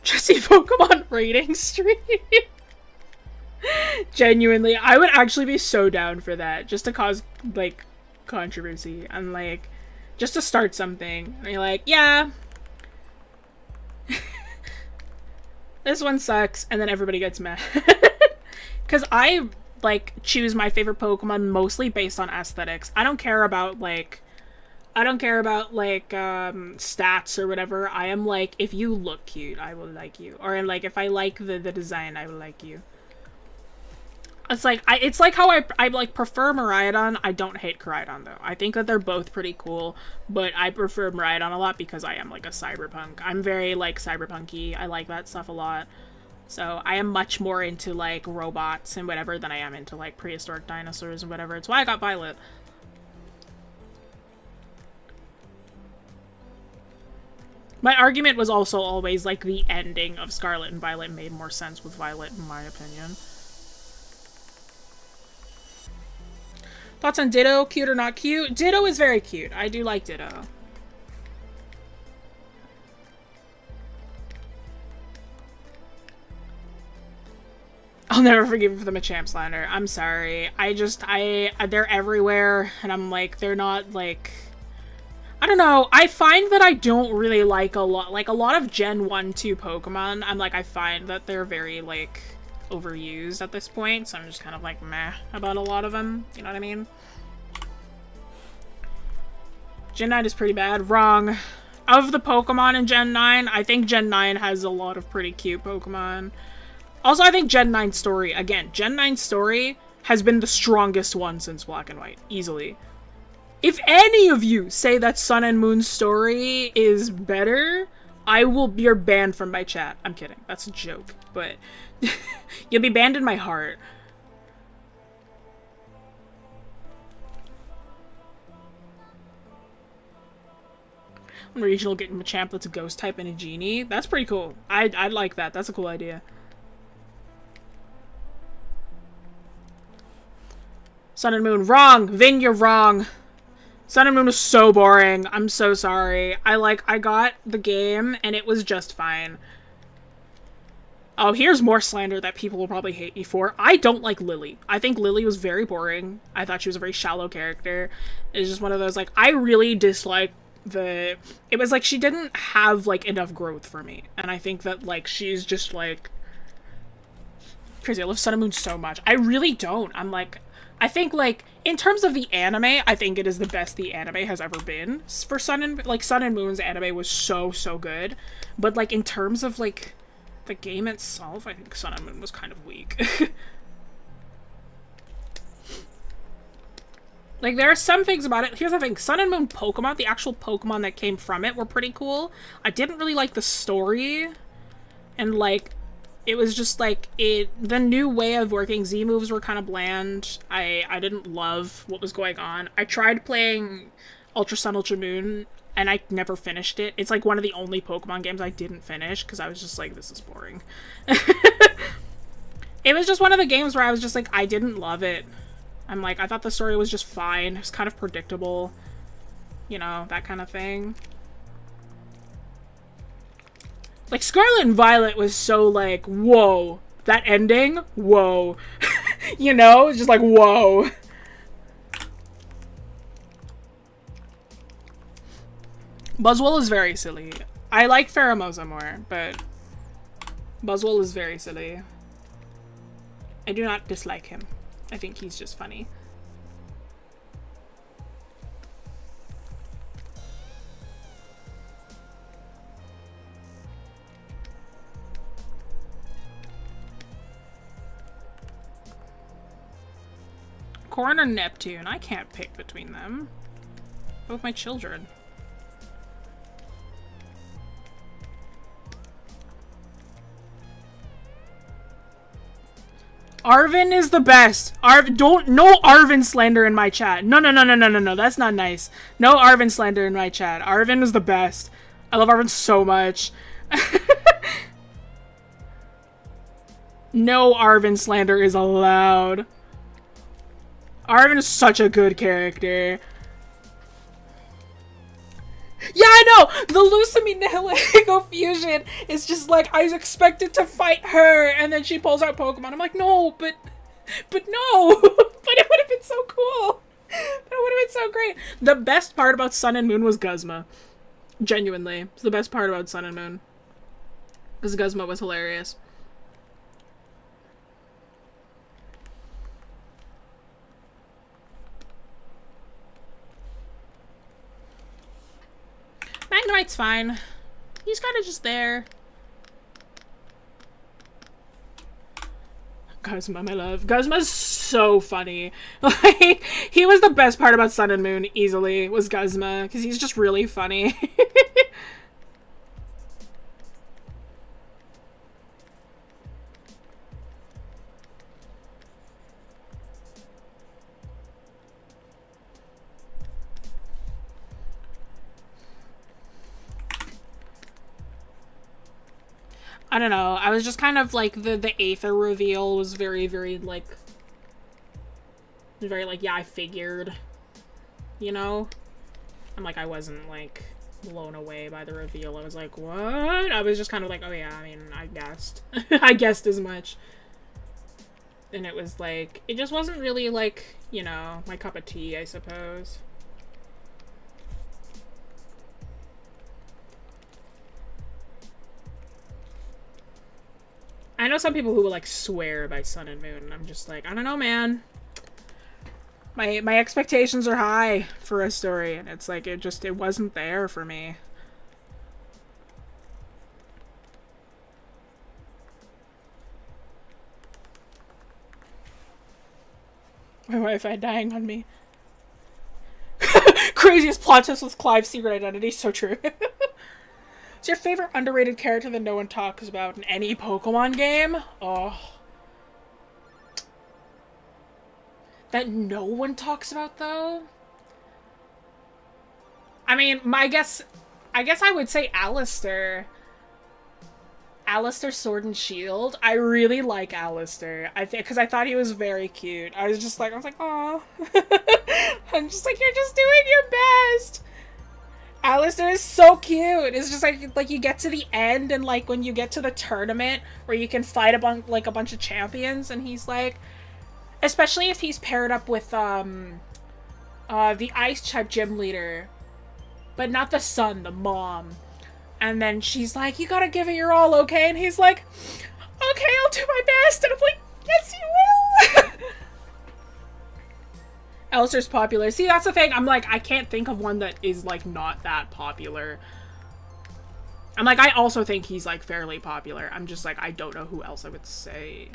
Jessie Pokemon rating stream. Genuinely, I would actually be so down for that. Just to cause, like, controversy. And, like, just to start something. And you're like, yeah. This one sucks. And then everybody gets mad. Because I, like, choose my favorite Pokemon mostly based on aesthetics. I don't care about, like, stats or whatever. I am like, if you look cute, I will like you. Or like, if I like the design, I will like you. It's like, it's like how I like prefer Miraidon. I don't hate Koraidon though. I think that they're both pretty cool, but I prefer Miraidon a lot because I am like a cyberpunk. I'm very like cyberpunky. I like that stuff a lot. So I am much more into like robots and whatever than I am into like prehistoric dinosaurs and whatever. It's why I got Violet. My argument was also always, like, the ending of Scarlet and Violet made more sense with Violet, in my opinion. Thoughts on Ditto? Cute or not cute? Ditto is very cute. I do like Ditto. I'll never forgive you for the Machamp slander. I'm sorry. They're everywhere, and I'm like, they're not, like... I don't know, I find that I don't really like a lot of Gen 1, 2 Pokemon, I find that they're very, like, overused at this point, so I'm just kind of like, meh about a lot of them, you know what I mean? Gen 9 is pretty bad. Wrong. Of the Pokemon in Gen 9, I think Gen 9 has a lot of pretty cute Pokemon. Also, I think Gen 9 story, again, Gen 9 story has been the strongest one since Black and White, easily. If any of you say that Sun and Moon story is better, you're banned from my chat. I'm kidding. That's a joke, but you'll be banned in my heart. One regional getting Machamp that's a ghost type and a genie. That's pretty cool. I'd like that. That's a cool idea. Sun and Moon. Wrong! Vin, you're wrong. Sun and Moon was so boring. I'm so sorry. I got the game, and it was just fine. Oh, here's more slander that people will probably hate me for. I don't like Lily. I think Lily was very boring. I thought she was a very shallow character. It's just one of those, like, I really dislike it was like she didn't have, like, enough growth for me. And I think that, like, she's just, like... Crazy, I love Sun and Moon so much. I really don't. I'm like... I think, like, in terms of the anime, I think it is the best the anime has ever been. For Sun and Moon's anime was so, so good. But, like, in terms of, like, the game itself, I think Sun and Moon was kind of weak. Like, there are some things about it. Here's the thing. Sun and Moon Pokemon, the actual Pokemon that came from it, were pretty cool. I didn't really like the story. And, like... It was just, like, the new way of working Z moves were kind of bland. I didn't love what was going on. I tried playing Ultra Sun, Ultra Moon, and I never finished it. It's, like, one of the only Pokemon games I didn't finish, because I was just like, this is boring. It was just one of the games where I was just like, I didn't love it. I'm like, I thought the story was just fine. It was kind of predictable. You know, that kind of thing. Like, Scarlet and Violet was so, like, whoa. That ending? Whoa. You know? It's just like, whoa. Buzzwole is very silly. I like Pheromosa more, but Buzzwole is very silly. I do not dislike him. I think he's just funny. Corn or Neptune? I can't pick between them. Both my children. Arvin is the best. No Arvin slander in my chat. No. That's not nice. No Arvin slander in my chat. Arvin is the best. I love Arvin so much. No Arvin slander is allowed. Arvin is such a good character. Yeah, I know! The Lucami Nihilego fusion is just like, I was expected to fight her, and then she pulls out Pokemon. I'm like, no, but no! But it would have been so cool! That would have been so great! The best part about Sun and Moon was Guzma. Genuinely. It's the best part about Sun and Moon. Because Guzma was hilarious. Magnemite's fine. He's kind of just there. Guzma, my love. Guzma's so funny. Like, he was the best part about Sun and Moon, easily, was Guzma. Because he's just really funny. I don't know. I was just kind of like, the Aether reveal was very, very, like, yeah, I figured, you know? I'm like, I wasn't, like, blown away by the reveal. I was like, what? I was just kind of like, oh yeah, I mean, I guessed. I guessed as much. And it was like, it just wasn't really, like, you know, my cup of tea, I suppose. I know some people who will, like, swear by Sun and Moon, and I'm just like, I don't know, man. My expectations are high for a story, and it's like, it wasn't there for me. My Wi-Fi dying on me. Craziest plot twist with Clive's secret identity, so true. What's your favorite underrated character that no one talks about in any Pokemon game? Oh. That no one talks about, though? I mean, I guess I would say Alistair. Alistair Sword and Shield. I really like Alistair. Because I thought he was very cute. I was like, aw. I'm just like, you're just doing your best. Alistair is so cute. It's just like you get to the end, and like when you get to the tournament where you can fight a bunch of champions, and he's like, especially if he's paired up with the ice type gym leader, but not the son, the mom. And then she's like, you gotta give it your all, okay? And he's like, okay, I'll do my best. And I'm like, yes, you will. Alistair's popular. See, that's the thing. I'm like, I can't think of one that is, like, not that popular. I'm like, I also think he's, like, fairly popular. I'm just like, I don't know who else I would say.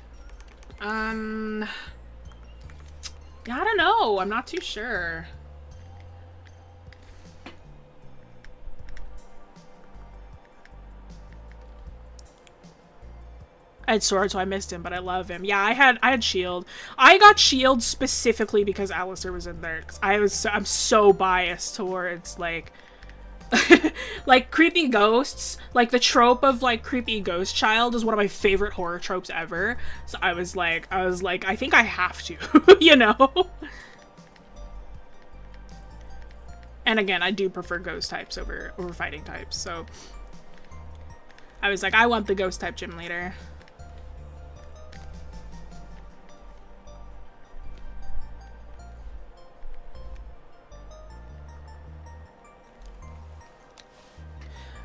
Yeah, I don't know. I'm not too sure. I had Sword, so I missed him, but I love him. Yeah, I had Shield. I got Shield specifically because Alistair was in there. Cause I'm so biased towards, like, like, creepy ghosts. Like, the trope of, like, creepy ghost child is one of my favorite horror tropes ever. So I was like, I think I have to, you know? And again, I do prefer ghost types over fighting types, so I was like, I want the ghost type gym leader.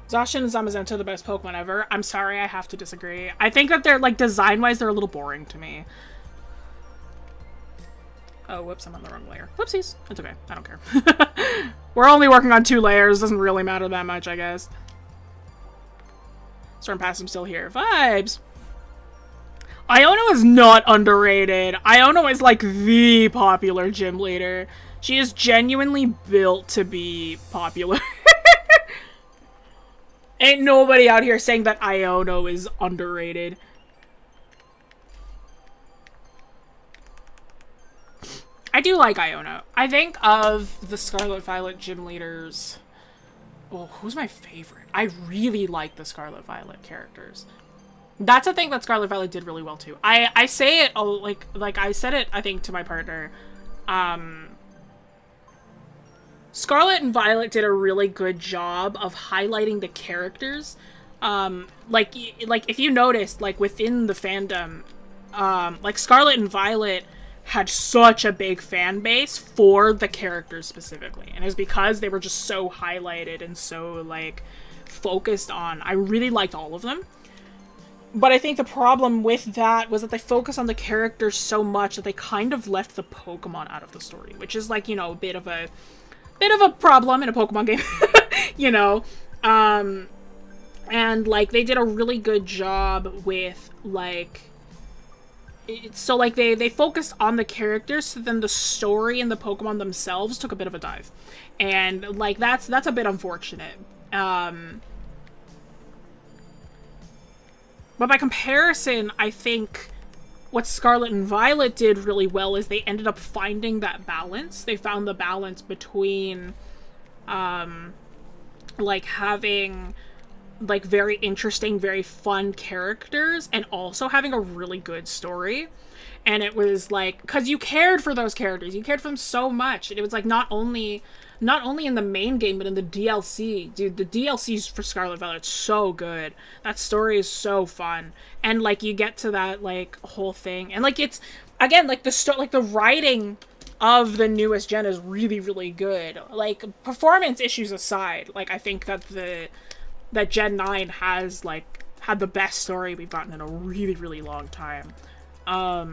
Zacian and Zamazenta are the best Pokemon ever. I'm sorry, I have to disagree. I think that they're, like, design-wise, they're a little boring to me. Oh, whoops, I'm on the wrong layer. Whoopsies. It's okay. I don't care. We're only working on 2 layers. Doesn't really matter that much, I guess. Storm Pass, I'm still here. Vibes! Iono is not underrated. Iono is, like, the popular gym leader. She is genuinely built to be popular. Ain't nobody out here saying that Iono is underrated. I do like Iono. I think of the Scarlet Violet gym leaders... Oh, who's my favorite? I really like the Scarlet Violet characters. That's a thing that Scarlet Violet did really well too. I say it, like I said it, I think, to my partner. Scarlet and Violet did a really good job of highlighting the characters. Like if you noticed, like within the fandom, like Scarlet and Violet had such a big fan base for the characters specifically. And it was because they were just so highlighted and so, like, focused on. I really liked all of them. But I think the problem with that was that they focused on the characters so much that they kind of left the Pokemon out of the story, which is, like, you know, a bit of a problem in a Pokemon game, you know. And, like, they did a really good job with, like... So, like, they focused on the characters, so then the story and the Pokemon themselves took a bit of a dive. And, like, that's a bit unfortunate. But by comparison, I think what Scarlet and Violet did really well is they ended up finding that balance. They found the balance between, like, having... like, very interesting, very fun characters, and also having a really good story. And it was, like, because you cared for those characters. You cared for them so much. And it was, like, not only in the main game, but in the DLC. Dude, the DLCs for Scarlet Violet are so good. That story is so fun. And, like, you get to that, like, whole thing. And, like, it's, again, like, the writing of the newest gen is really, really good. Like, performance issues aside, like, I think that that Gen 9 has, like, had the best story we've gotten in a really, really long time. I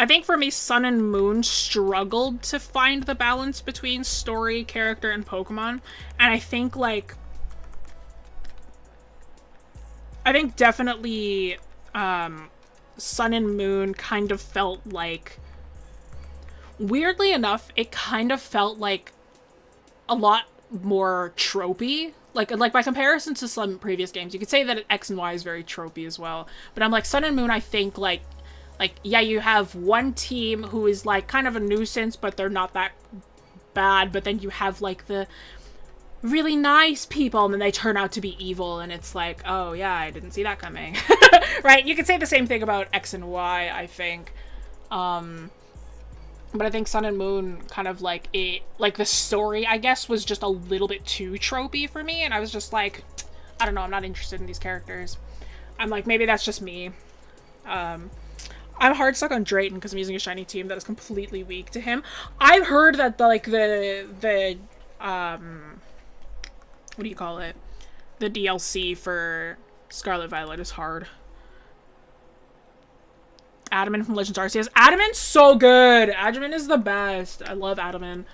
think for me, Sun and Moon struggled to find the balance between story, character, and Pokemon. And I think, like... I think definitely, Sun and Moon kind of felt like... Weirdly enough, it kind of felt like a lot more tropey. Like by comparison to some previous games, you could say that X and Y is very tropey as well. But I'm like, Sun and Moon, I think, like, yeah, you have one team who is, like, kind of a nuisance, but they're not that bad. But then you have, like, the really nice people, and then they turn out to be evil, and it's like, oh, yeah, I didn't see that coming. Right? You could say the same thing about X and Y, I think. But I think Sun and Moon kind of, like, the story, I guess, was just a little bit too tropey for me, and I was just like, I don't know, I'm not interested in these characters. I'm like, maybe that's just me. I'm hard stuck on Drayton because I'm using a shiny team that is completely weak to him. I've heard that, what do you call it? The DLC for Scarlet Violet is hard. Adamant from Legends Arceus. Adamant's so good! Adamant is the best. I love Adamant.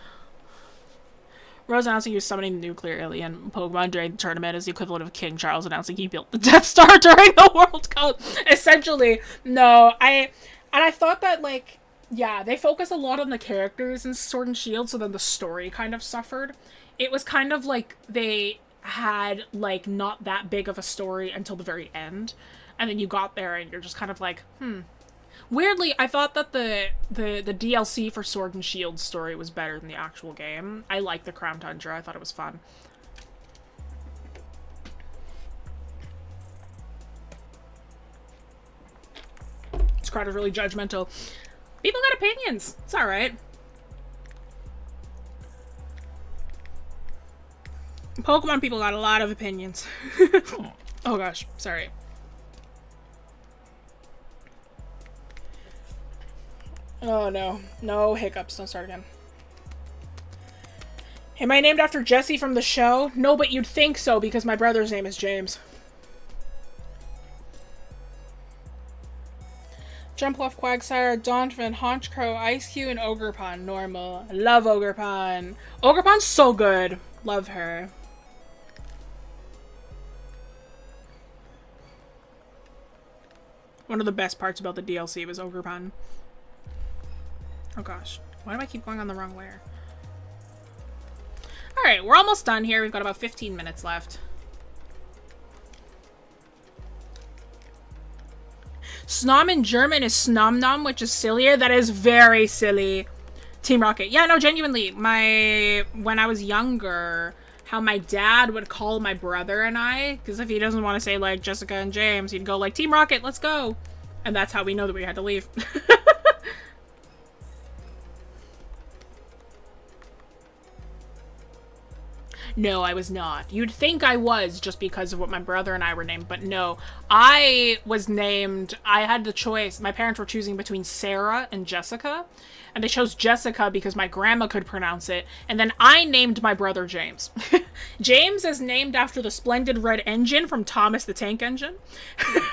Rose announcing he was summoning the nuclear alien Pokemon during the tournament is the equivalent of King Charles announcing he built the Death Star during the World Cup. Essentially. No, I thought that, like, yeah, they focused a lot on the characters in Sword and Shield, so then the story kind of suffered. It was kind of like they had, like, not that big of a story until the very end. And then you got there and you're just kind of like, Weirdly, I thought that the DLC for Sword and Shield story was better than the actual game. I like the Crown Tundra. I thought it was fun. This crowd is really judgmental. People got opinions. It's alright. Pokemon people got a lot of opinions. Oh gosh, sorry. Oh no. No hiccups. Don't start again. Am I named after Jessie from the show? No, but you'd think so because my brother's name is James. Jumpluff, Quagsire, Donovan, Haunchcrow, Ice-Q, and Ogerpon. Normal. Love Ogerpon. Ogerpon's so good. Love her. One of the best parts about the DLC was Ogerpon. Oh gosh. Why do I keep going on the wrong layer? Alright, we're almost done here. We've got about 15 minutes left. Snom in German is Snomnom, which is sillier. That is very silly. Team Rocket. Yeah, no, genuinely. When I was younger, how my dad would call my brother and I, because if he doesn't want to say, like, Jessica and James, he'd go, like, Team Rocket, let's go. And that's how we know that we had to leave. No, I was not. You'd think I was just because of what my brother and I were named, but no. I was named, I had the choice. My parents were choosing between Sarah and Jessica, and they chose Jessica because my grandma could pronounce it, and then I named my brother James. James is named after the splendid red engine from Thomas the Tank Engine. And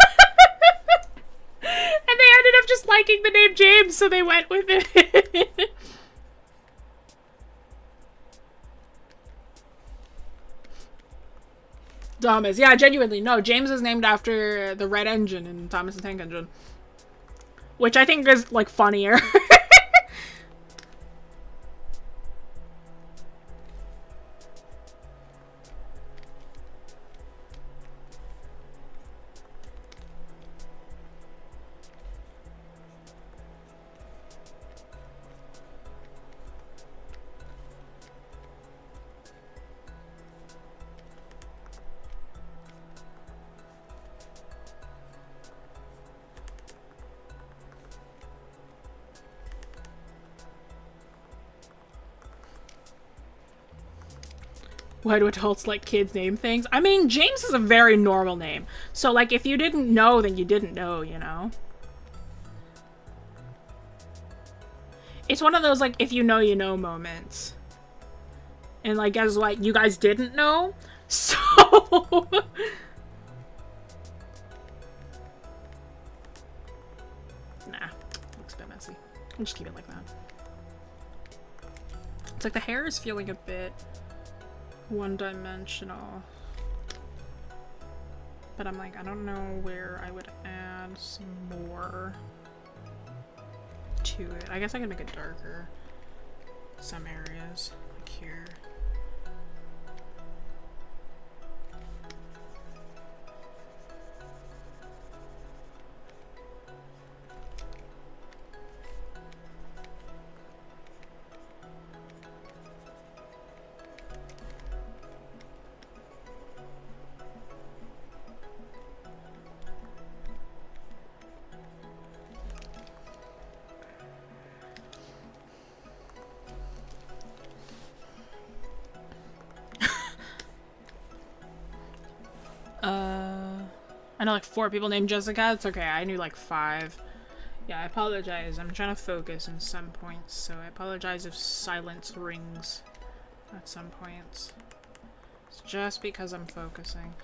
they ended up just liking the name James, so they went with it. Thomas. Yeah, genuinely. No, James is named after the red engine in Thomas the Tank Engine. Which I think is, like, funnier. Why do adults like kids name things? I mean, James is a very normal name. So, like, if you didn't know, then you didn't know, you know? It's one of those, like, if you know moments. And, like, as, like, you guys didn't know? So... Nah. Looks a bit messy. I'll just keep it like that. It's like the hair is feeling a bit... one-dimensional, but I'm like, I don't know where I would add some more to it. I guess I could make it darker some areas, like here. I know like 4 people named Jessica. It's okay. I knew like 5. Yeah, I apologize. I'm trying to focus in some points, so I apologize if silence rings at some points. It's just because I'm focusing.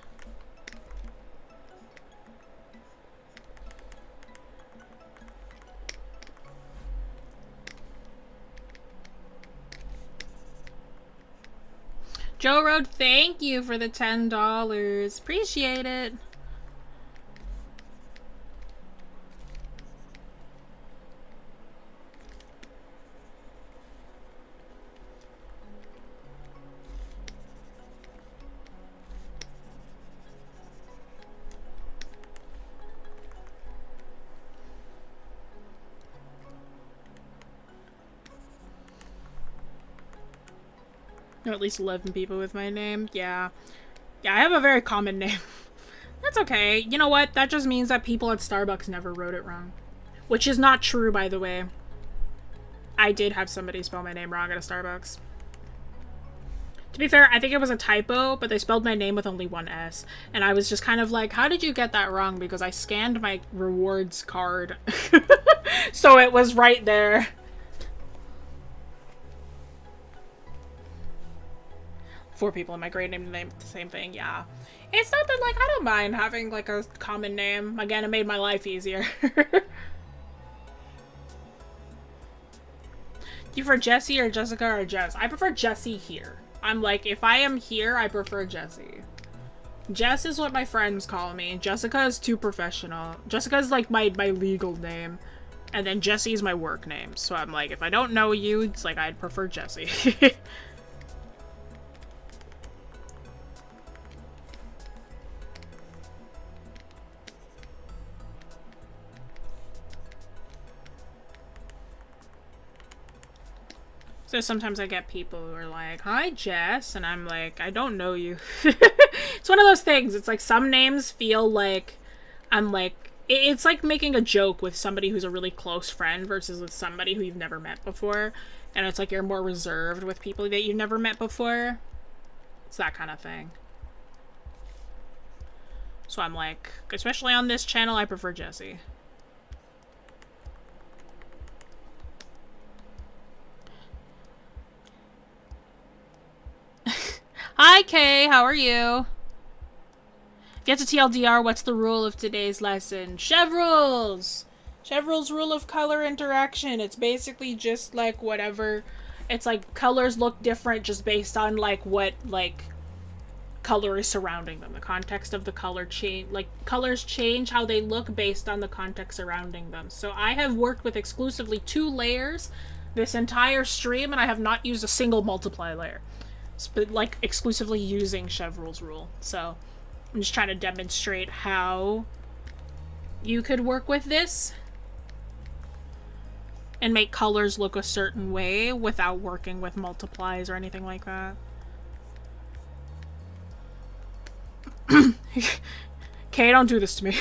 Joe Road, thank you for the $10. Appreciate it. Or at least 11 people with my name. Yeah. Yeah, I have a very common name. That's okay. You know what? That just means that people at Starbucks never wrote it wrong. Which is not true, by the way. I did have somebody spell my name wrong at a Starbucks. To be fair, I think it was a typo, but they spelled my name with only one S. And I was just kind of like, how did you get that wrong? Because I scanned my rewards card. So it was right there. 4 people in my grade named the same thing, yeah. It's not that, like, I don't mind having, like, a common name. Again, it made my life easier. Do you prefer Jessie or Jessica or Jess? I prefer Jessie here. I'm like, if I am here, I prefer Jessie. Jess is what my friends call me. Jessica is too professional. Jessica is like my legal name. And then Jessie is my work name. So I'm like, if I don't know you, it's like I'd prefer Jessie. So sometimes I get people who are like, hi, Jess, and I'm like, I don't know you. It's one of those things. It's like some names feel like I'm like, it's like making a joke with somebody who's a really close friend versus with somebody who you've never met before. And it's like you're more reserved with people that you've never met before. It's that kind of thing. So I'm like, especially on this channel, I prefer Jessie. Hi, Kay. How are you? Get to TLDR. What's the rule of today's lesson? Chevreul's! Chevreul's rule of color interaction. It's basically just like whatever. It's like colors look different just based on like what like color is surrounding them. The context of the color change. Like colors change how they look based on the context surrounding them. So I have worked with exclusively 2 layers this entire stream, and I have not used a single multiply layer. But like exclusively using Chevreul's rule. So I'm just trying to demonstrate how you could work with this and make colors look a certain way without working with multiplies or anything like that. Okay, don't do this to me.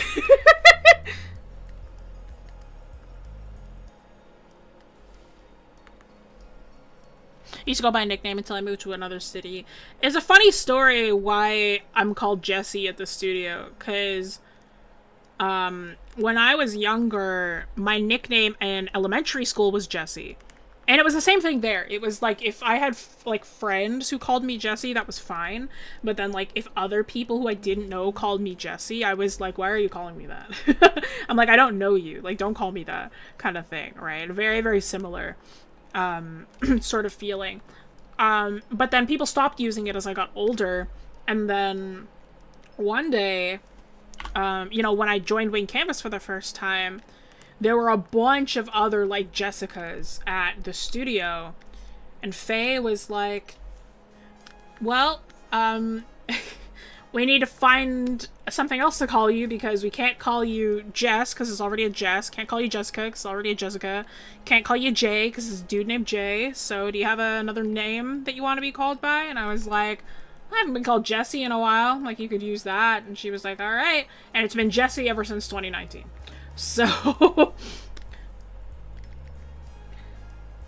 I used to go by a nickname until I moved to another city. It's a funny story why I'm called Jessie at the studio, because when I was younger, my nickname in elementary school was Jessie. And it was the same thing there. It was like, if I had like friends who called me Jessie, that was fine. But then like, if other people who I didn't know called me Jessie, I was like, why are you calling me that? I'm like, I don't know you. Like, don't call me that kind of thing, right? Very, very similar. Sort of feeling. But then people stopped using it as I got older. And then one day, you know, when I joined Wing Canvas for the first time, there were a bunch of other, like, Jessicas at the studio. And Faye was like, well, we need to find something else to call you because we can't call you Jess because it's already a Jess. Can't call you Jessica because it's already a Jessica. Can't call you Jay because it's a dude named Jay. So do you have another name that you want to be called by? And I was like, I haven't been called Jessie in a while. Like, you could use that. And she was like, all right. And it's been Jessie ever since 2019. So,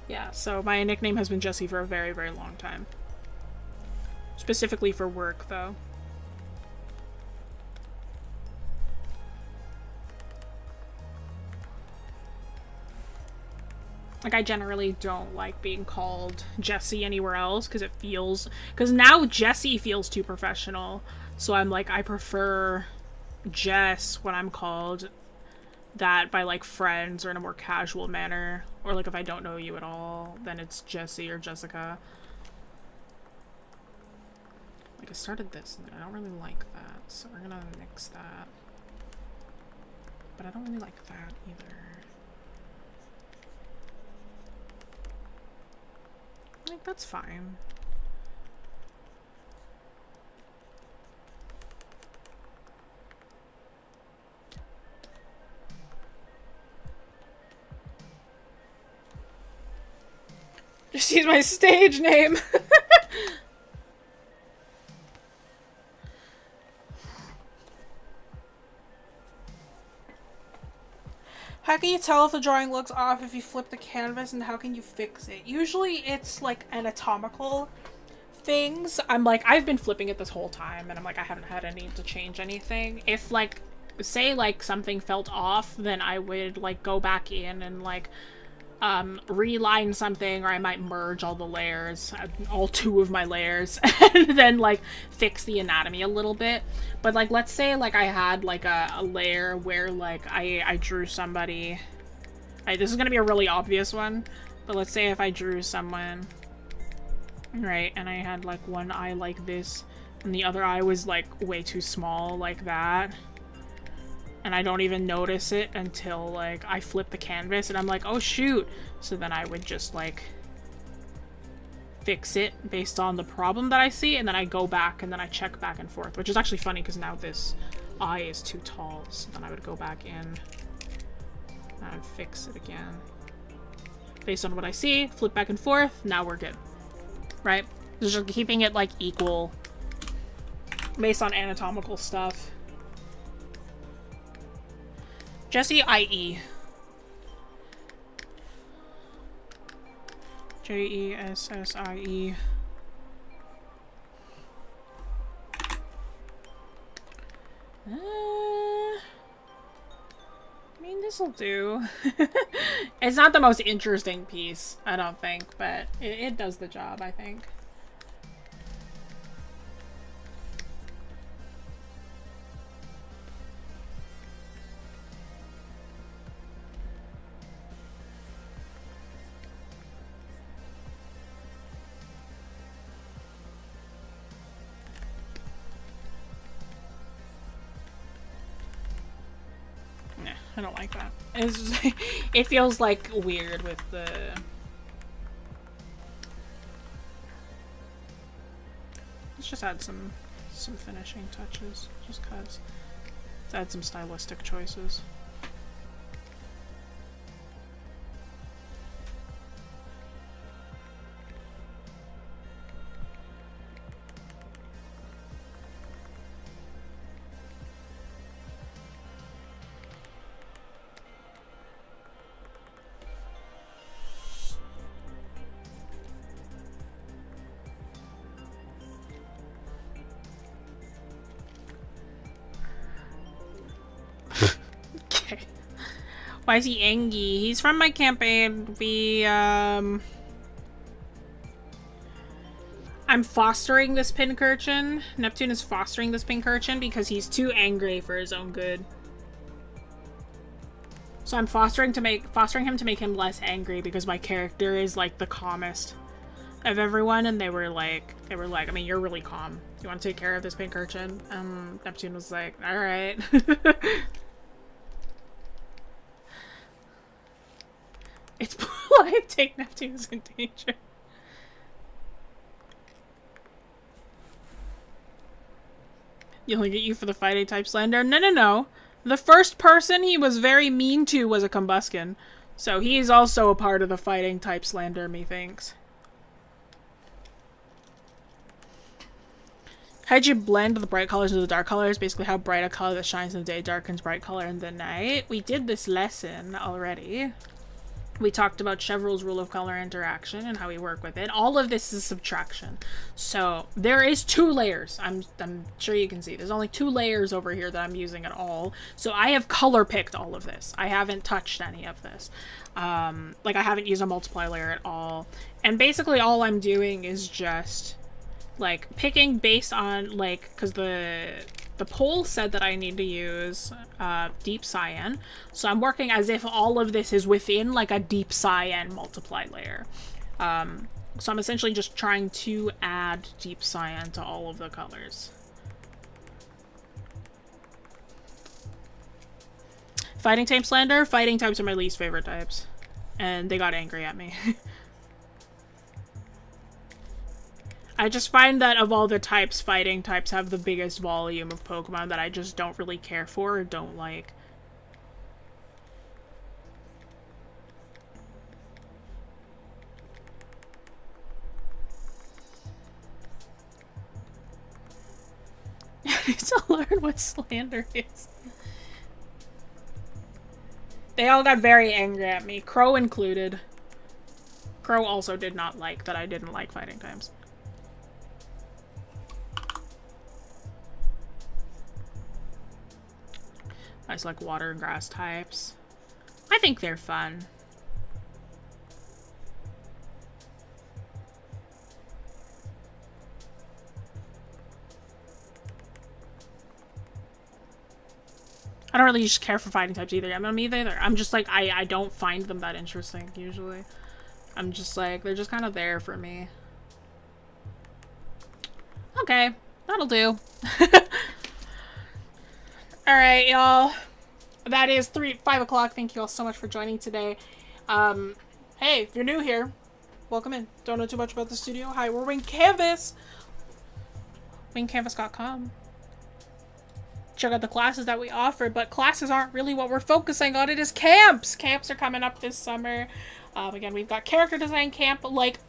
yeah. So my nickname has been Jessie for a very, very long time. Specifically for work, though. Like, I generally don't like being called Jessie anywhere else because it feels... Because now Jessie feels too professional. So I'm like, I prefer Jess when I'm called that by, like, friends or in a more casual manner. Or, like, if I don't know you at all, then it's Jessie or Jessica. Like, I started this and I don't really like that. So we're gonna mix that. But I don't really like that either. Like, that's fine. Just use my stage name. How can you tell if the drawing looks off if you flip the canvas, and how can you fix it? Usually it's like anatomical things. I'm like, I've been flipping it this whole time and I'm like, I haven't had any to change anything. If like, say like something felt off, then I would like go back in and like reline something, or I might merge all the layers, all 2 of my layers, and then like fix the anatomy a little bit. But like, let's say like I had like a layer where like I drew somebody. This is gonna be a really obvious one, but let's say if I drew someone, right, and I had like one eye like this, and the other eye was like way too small like that. And I don't even notice it until, like, I flip the canvas and I'm like, oh shoot. So then I would just, like, fix it based on the problem that I see, and then I go back and then I check back and forth, which is actually funny because now this eye is too tall. So then I would go back in and I'd fix it again. Based on what I see, flip back and forth, now we're good. Right? Just keeping it, like, equal based on anatomical stuff. Jessie, IE. Jessie. I mean, this'll do. It's not the most interesting piece, I don't think, but it does the job, I think. I don't like that. It's just, it feels like weird with the... Let's just add some finishing touches, just cause. Let's add some stylistic choices. Why is he angry? He's from my campaign. I'm fostering this pincurchin. Neptune is fostering this pincurchin because he's too angry for his own good. So I'm fostering him to make him less angry because my character is like the calmest of everyone, and they were like, I mean, you're really calm. You want to take care of this pincurchin? Neptune was like, all right. It's polite. Take Neptune is in danger. Yelling at you for the fighting type slander? No. The first person he was very mean to was a combustion. So he's also a part of the fighting type slander, methinks. How'd you blend the bright colors into the dark colors? Basically how bright a color that shines in the day darkens bright color in the night. We did this lesson already. We talked about Chevreul's rule of color interaction and how we work with it. All of this is subtraction. So there is 2 layers. I'm sure you can see. There's only 2 layers over here that I'm using at all. So I have color picked all of this. I haven't touched any of this. Like I haven't used a multiply layer at all. And basically all I'm doing is just like picking based on like, because the poll said that I need to use deep cyan, so I'm working as if all of this is within like a deep cyan multiply layer. So I'm essentially just trying to add deep cyan to all of the colors. Fighting type slander? Fighting types are my least favorite types. And they got angry at me. I just find that of all the types, fighting types have the biggest volume of Pokemon that I just don't really care for or don't like. I need to learn what slander is. They all got very angry at me, Crow included. Crow also did not like that I didn't like fighting types. I just like water and grass types. I think they're fun. don't really just care for fighting types either. I mean, me either. I'm just like, I don't find them that interesting, usually. I'm just like, they're just kind of there for me. Okay, that'll do. Alright, y'all. That is 5 o'clock. Thank you all so much for joining today. Hey, if you're new here, welcome in. Don't know too much about the studio. Hi, we're Wing Canvas. wingcanvas.com. Check out the classes that we offer, but classes aren't really what we're focusing on. It is camps. Camps are coming up this summer. Again, we've got character design camp like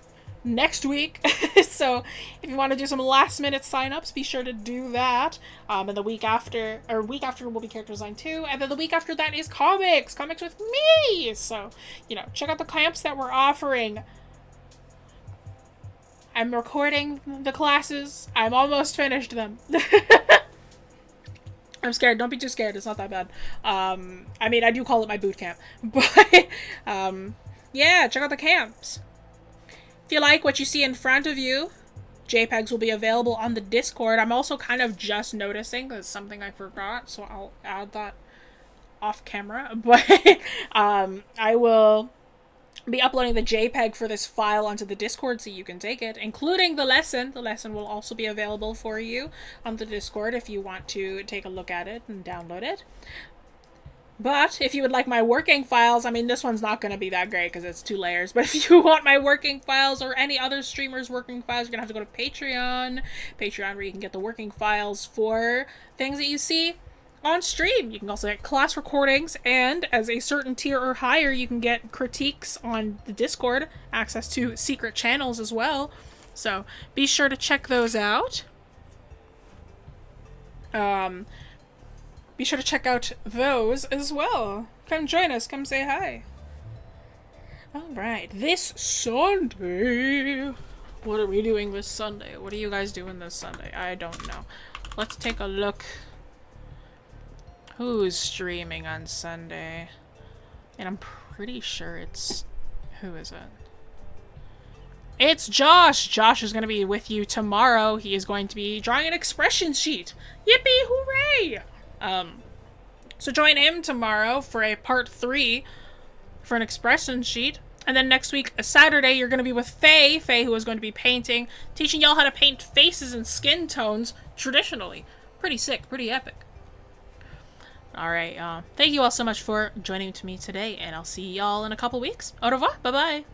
next week. So if you want to do some last minute signups, be sure to do that. And the week after will be character design 2. And then the week after that is comics with me. So, you know, check out the camps that we're offering. I'm recording the classes. I'm almost finished them. I'm scared. Don't be too scared. It's not that bad. I mean, I do call it my boot camp. But, yeah, check out the camps. If you like what you see in front of you, JPEGs will be available on the Discord. I'm also kind of just noticing, there's something I forgot, so I'll add that off camera. But, I will be uploading the JPEG for this file onto the Discord so you can take it, including the lesson. The lesson will also be available for you on the Discord if you want to take a look at it and download it. But if you would like my working files, I mean, this one's not going to be that great because it's 2 layers. But if you want my working files or any other streamer's working files, you're going to have to go to Patreon. Patreon, where you can get the working files for things that you see on stream. You can also get class recordings, and as a certain tier or higher, you can get critiques on the Discord, access to secret channels as well. So be sure to check those out. Be sure to check out those as well. Come join us. Come say hi. Alright, this Sunday... What are we doing this Sunday? What are you guys doing this Sunday? I don't know. Let's take a look. Who's streaming on Sunday? And I'm pretty sure it's... Who is it? It's Josh! Josh is going to be with you tomorrow. He is going to be drawing an expression sheet. Yippee! Hooray! So join him tomorrow for a part 3 for an expression sheet. And then next week, a Saturday, you're going to be with Faye, who is going to be painting, teaching y'all how to paint faces and skin tones traditionally. Pretty sick, pretty epic. Alright, thank you all so much for joining me today, and I'll see y'all in a couple weeks. Au revoir, bye-bye.